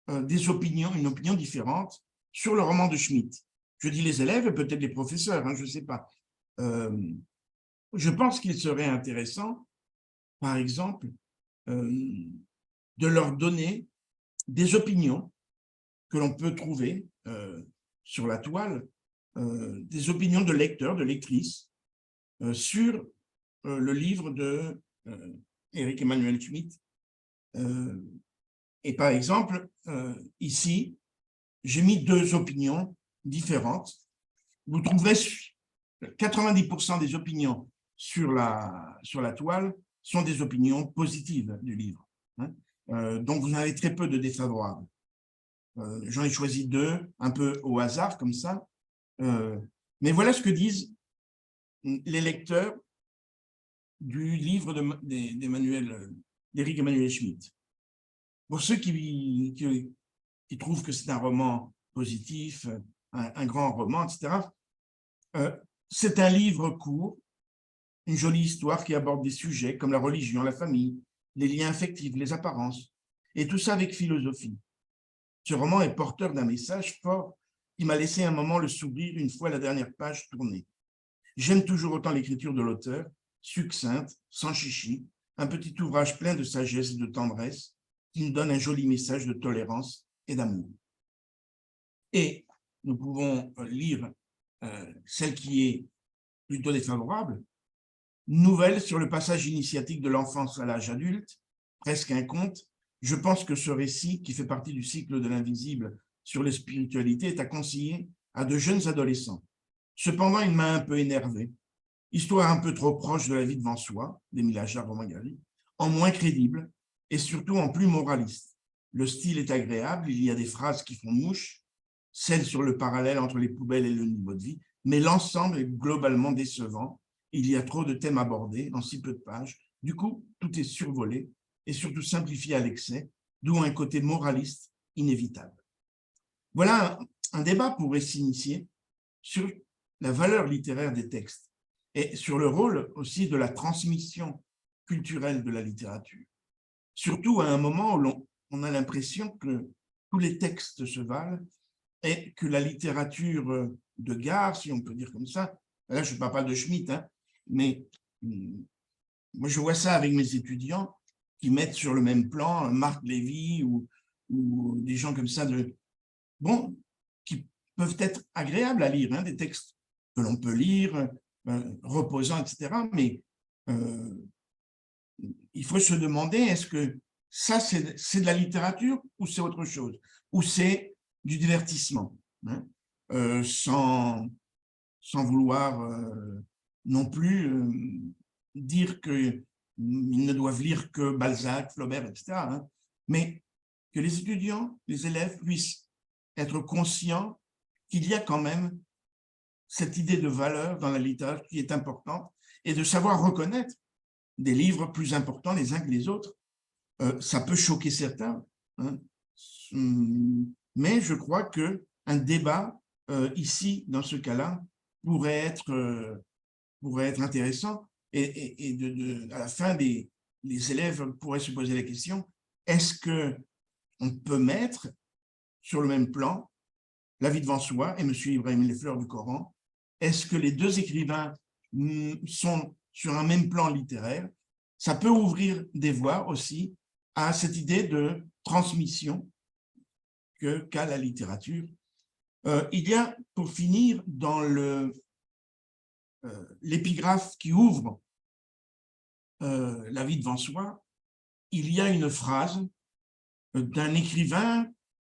une opinion différente sur le roman de Schmitt. Je dis les élèves et peut-être les professeurs, hein, je ne sais pas. Je pense qu'il serait intéressant, par exemple, de leur donner des opinions que l'on peut trouver sur la toile, des opinions de lecteurs, de lectrices, sur le livre de Éric Emmanuel Schmitt. Et par exemple, ici, j'ai mis 2 opinions différentes. Vous trouverez 90% des opinions sur la toile sont des opinions positives du livre. Hein. Donc, vous avez très peu de défavorables. J'en ai choisi 2, un peu au hasard, comme ça. Mais voilà ce que disent les lecteurs du livre d'Éric Emmanuel Schmitt. Pour ceux qui trouvent que c'est un roman positif, un grand roman, etc., c'est un livre court, une jolie histoire qui aborde des sujets comme la religion, la famille, les liens affectifs, les apparences, et tout ça avec philosophie. Ce roman est porteur d'un message fort qui m'a laissé un moment le sourire une fois la dernière page tournée. J'aime toujours autant l'écriture de l'auteur, succincte, sans chichi, un petit ouvrage plein de sagesse et de tendresse qui nous donne un joli message de tolérance et d'amour. Et nous pouvons lire celle qui est plutôt défavorable, nouvelle sur le passage initiatique de l'enfance à l'âge adulte, presque un conte. Je pense que ce récit, qui fait partie du cycle de l'invisible sur les spiritualités, est à conseiller à de jeunes adolescents. Cependant, il m'a un peu énervé. Histoire un peu trop proche de la vie devant soi, d'Émile Ajar, Romain Gary, en moins crédible et surtout en plus moraliste. Le style est agréable, il y a des phrases qui font mouche, celles sur le parallèle entre les poubelles et le niveau de vie, mais l'ensemble est globalement décevant. Il y a trop de thèmes abordés en si peu de pages. Du coup, tout est survolé et surtout simplifié à l'excès, d'où un côté moraliste inévitable. Voilà un débat pourrait s'initier sur la valeur littéraire des textes et sur le rôle aussi de la transmission culturelle de la littérature. Surtout à un moment où on a l'impression que tous les textes se valent et que la littérature de gare, si on peut dire comme ça, là je ne parle pas de Schmitt, hein, mais moi je vois ça avec mes étudiants qui mettent sur le même plan Marc Lévy ou des gens comme ça, qui peuvent être agréables à lire, hein, des textes que l'on peut lire, reposants, etc. Mais il faut se demander, est-ce que ça, c'est de la littérature ou c'est autre chose? Ou c'est du divertissement, hein, sans vouloir non plus dire qu'ils ne doivent lire que Balzac, Flaubert, etc. Hein, mais que les étudiants, les élèves puissent être conscients qu'il y a quand même cette idée de valeur dans la littérature qui est importante et de savoir reconnaître des livres plus importants les uns que les autres. Ça peut choquer certains, hein, mais je crois qu'un débat ici, dans ce cas-là, pourrait être intéressant et à la fin, les élèves pourraient se poser la question, est-ce qu'on peut mettre sur le même plan La vie devant soi et M. Ibrahim Les fleurs du Coran? Est-ce que les 2 écrivains sont sur un même plan littéraire? Ça peut ouvrir des voies aussi à cette idée de transmission qu'a la littérature. Il y a, pour finir, dans l'épigraphe qui ouvre La vie devant soi, il y a une phrase d'un écrivain.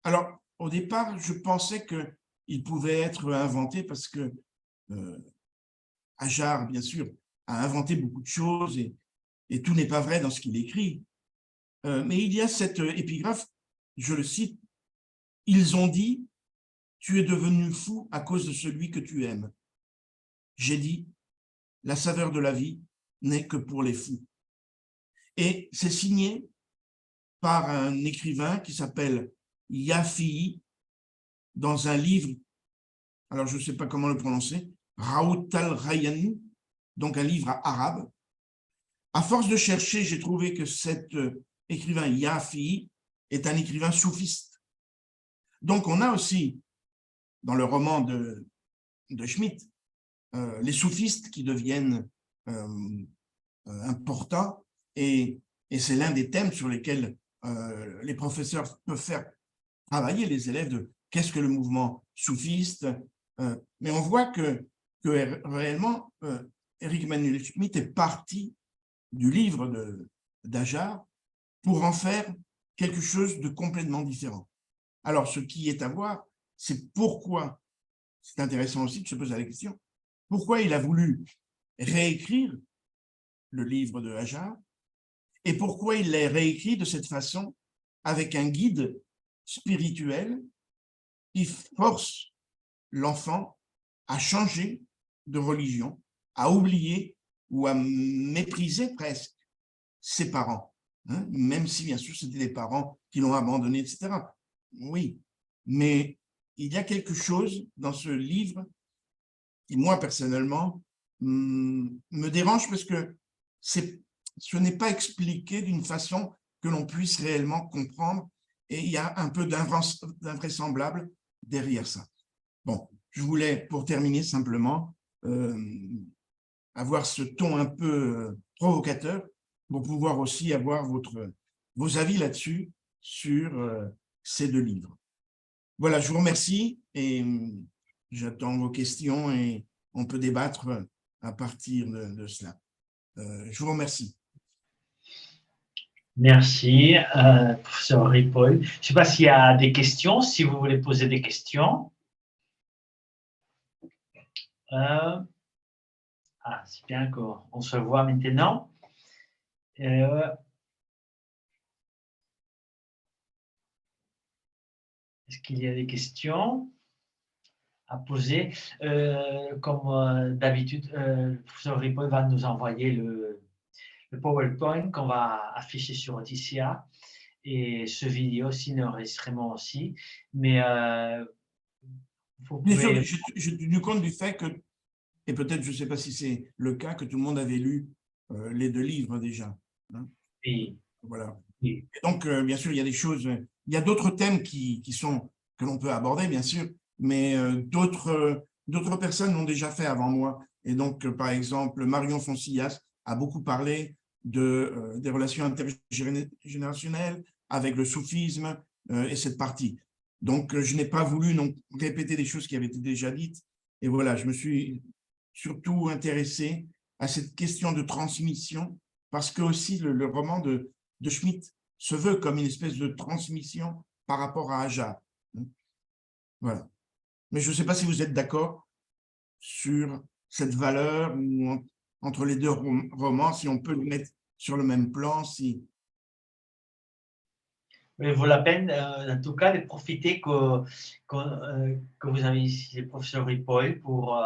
Alors, au départ, je pensais qu'il pouvait être inventé parce que Ajar, bien sûr, a inventé beaucoup de choses et tout n'est pas vrai dans ce qu'il écrit. Mais il y a cette épigraphe, je le cite, « Ils ont dit, tu es devenu fou à cause de celui que tu aimes. J'ai dit, la saveur de la vie n'est que pour les fous. » Et c'est signé par un écrivain qui s'appelle Yafi, dans un livre, alors je ne sais pas comment le prononcer, Raout al-Rayani, donc un livre arabe. À force de chercher, j'ai trouvé que cet écrivain Yafi est un écrivain soufiste. Donc on a aussi, dans le roman de Schmitt, les soufistes qui deviennent importants, et c'est l'un des thèmes sur lesquels les professeurs peuvent faire travailler les élèves de qu'est-ce que le mouvement soufiste. Mais on voit que réellement, Éric Emmanuel Schmitt est parti du livre d'Ajar pour en faire quelque chose de complètement différent. Alors, ce qui est à voir, c'est pourquoi, c'est intéressant aussi de se poser la question, pourquoi il a voulu réécrire le livre de Ajar et pourquoi il l'a réécrit de cette façon avec un guide spirituel qui force l'enfant à changer de religion, à oublier ou à mépriser presque ses parents, hein, même si bien sûr c'était des parents qui l'ont abandonné, etc. Oui, mais il y a quelque chose dans ce livre qui, moi personnellement, me dérange parce que ce n'est pas expliqué d'une façon que l'on puisse réellement comprendre, et il y a un peu d'invraisemblable derrière ça. Bon, je voulais, pour terminer simplement, avoir ce ton un peu provocateur pour pouvoir aussi avoir vos avis là-dessus sur ces deux livres. Voilà, je vous remercie et j'attends vos questions et on peut débattre à partir de cela. Je vous remercie. Merci, professeur Ripoll. Je ne sais pas s'il y a des questions, si vous voulez poser des questions. C'est bien qu'on se voit maintenant. Est-ce qu'il y a des questions à poser? Comme d'habitude, le professeur Ripoll va nous envoyer le PowerPoint qu'on va afficher sur Odyssia, et ce vidéo aussi, l'enregistrement aussi. Mais vous pouvez... Je tenu compte du fait que, et peut-être, je ne sais pas si c'est le cas, que tout le monde avait lu les deux livres déjà. Hein. Oui. Voilà. Oui. Et donc, bien sûr, il y a des choses, il y a d'autres thèmes que l'on peut aborder, bien sûr, mais d'autres personnes l'ont déjà fait avant moi. Et donc, par exemple, Marion Foncillas a beaucoup parlé des relations intergénérationnelles avec le soufisme et cette partie. Donc, je n'ai pas voulu non répéter des choses qui avaient été déjà dites. Et voilà, je me suis surtout intéressé à cette question de transmission, parce que aussi le roman de Schmitt se veut comme une espèce de transmission par rapport à Ajar. Voilà. Mais je ne sais pas si vous êtes d'accord sur cette valeur ou entre les deux romans, si on peut le mettre sur le même plan. Si... Il vaut la peine, en tout cas, de profiter que vous avez ici le professeur Ripoll pour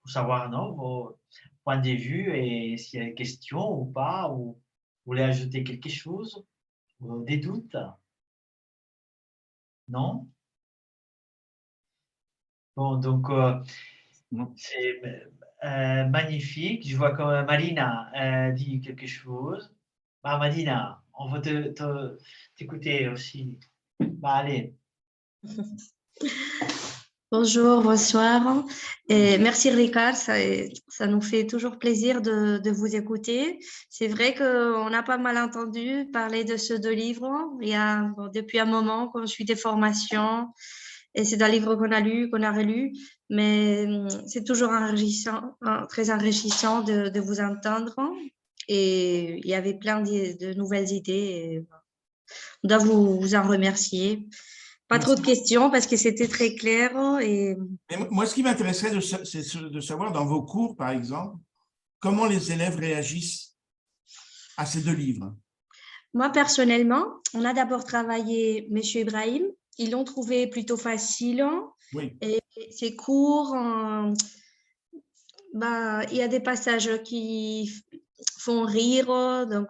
savoir vos points de vue et s'il y a des questions ou pas, ou vous voulez ajouter quelque chose, ou des doutes. Non? Bon, donc, c'est magnifique. Je vois que Marina dit quelque chose. Bah, Marina, on va t'écouter aussi. Bah, allez. Bonjour, bonsoir. Et merci Ricard, ça nous fait toujours plaisir de vous écouter. C'est vrai qu'on a pas mal entendu parler de ces deux livres. Il y a depuis un moment qu'on suit des formations et c'est un livre qu'on a lu, qu'on a relu, mais c'est toujours enrichissant, très enrichissant de vous entendre. Et il y avait plein de nouvelles idées. Et on doit vous en remercier. Pas trop de questions parce que c'était très clair. Et moi, ce qui m'intéresserait, c'est de savoir dans vos cours, par exemple, comment les élèves réagissent à ces deux livres. Moi, personnellement, on a d'abord travaillé M. Ibrahim. Ils l'ont trouvé plutôt facile. Oui. Et c'est court. Il y a des passages qui font rire. Donc,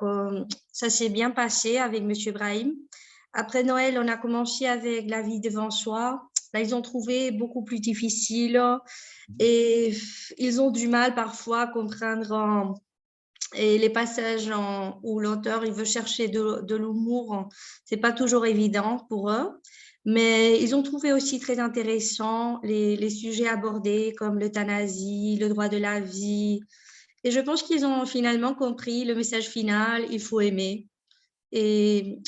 ça s'est bien passé avec M. Ibrahim. Après Noël, on a commencé avec La vie devant soi. Là, ils ont trouvé beaucoup plus difficile. Et ils ont du mal parfois à comprendre et les passages où l'auteur il veut chercher de l'humour, c'est pas toujours évident pour eux, mais ils ont trouvé aussi très intéressant les sujets abordés comme l'euthanasie, le droit de la vie. Et je pense qu'ils ont finalement compris le message final, il faut aimer. Et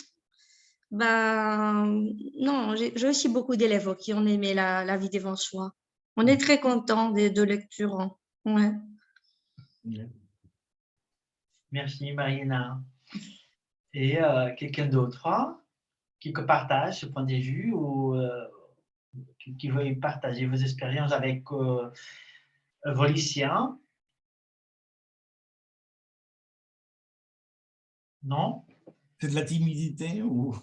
non, j'ai aussi beaucoup d'élèves qui ont aimé la vie devant soi. On est très contents de lecture. Ouais. Merci, Marina. Et quelqu'un d'autre qui partage ce point de vue ou qui veut partager vos expériences avec vos lycéens? Non? C'est de la timidité ou...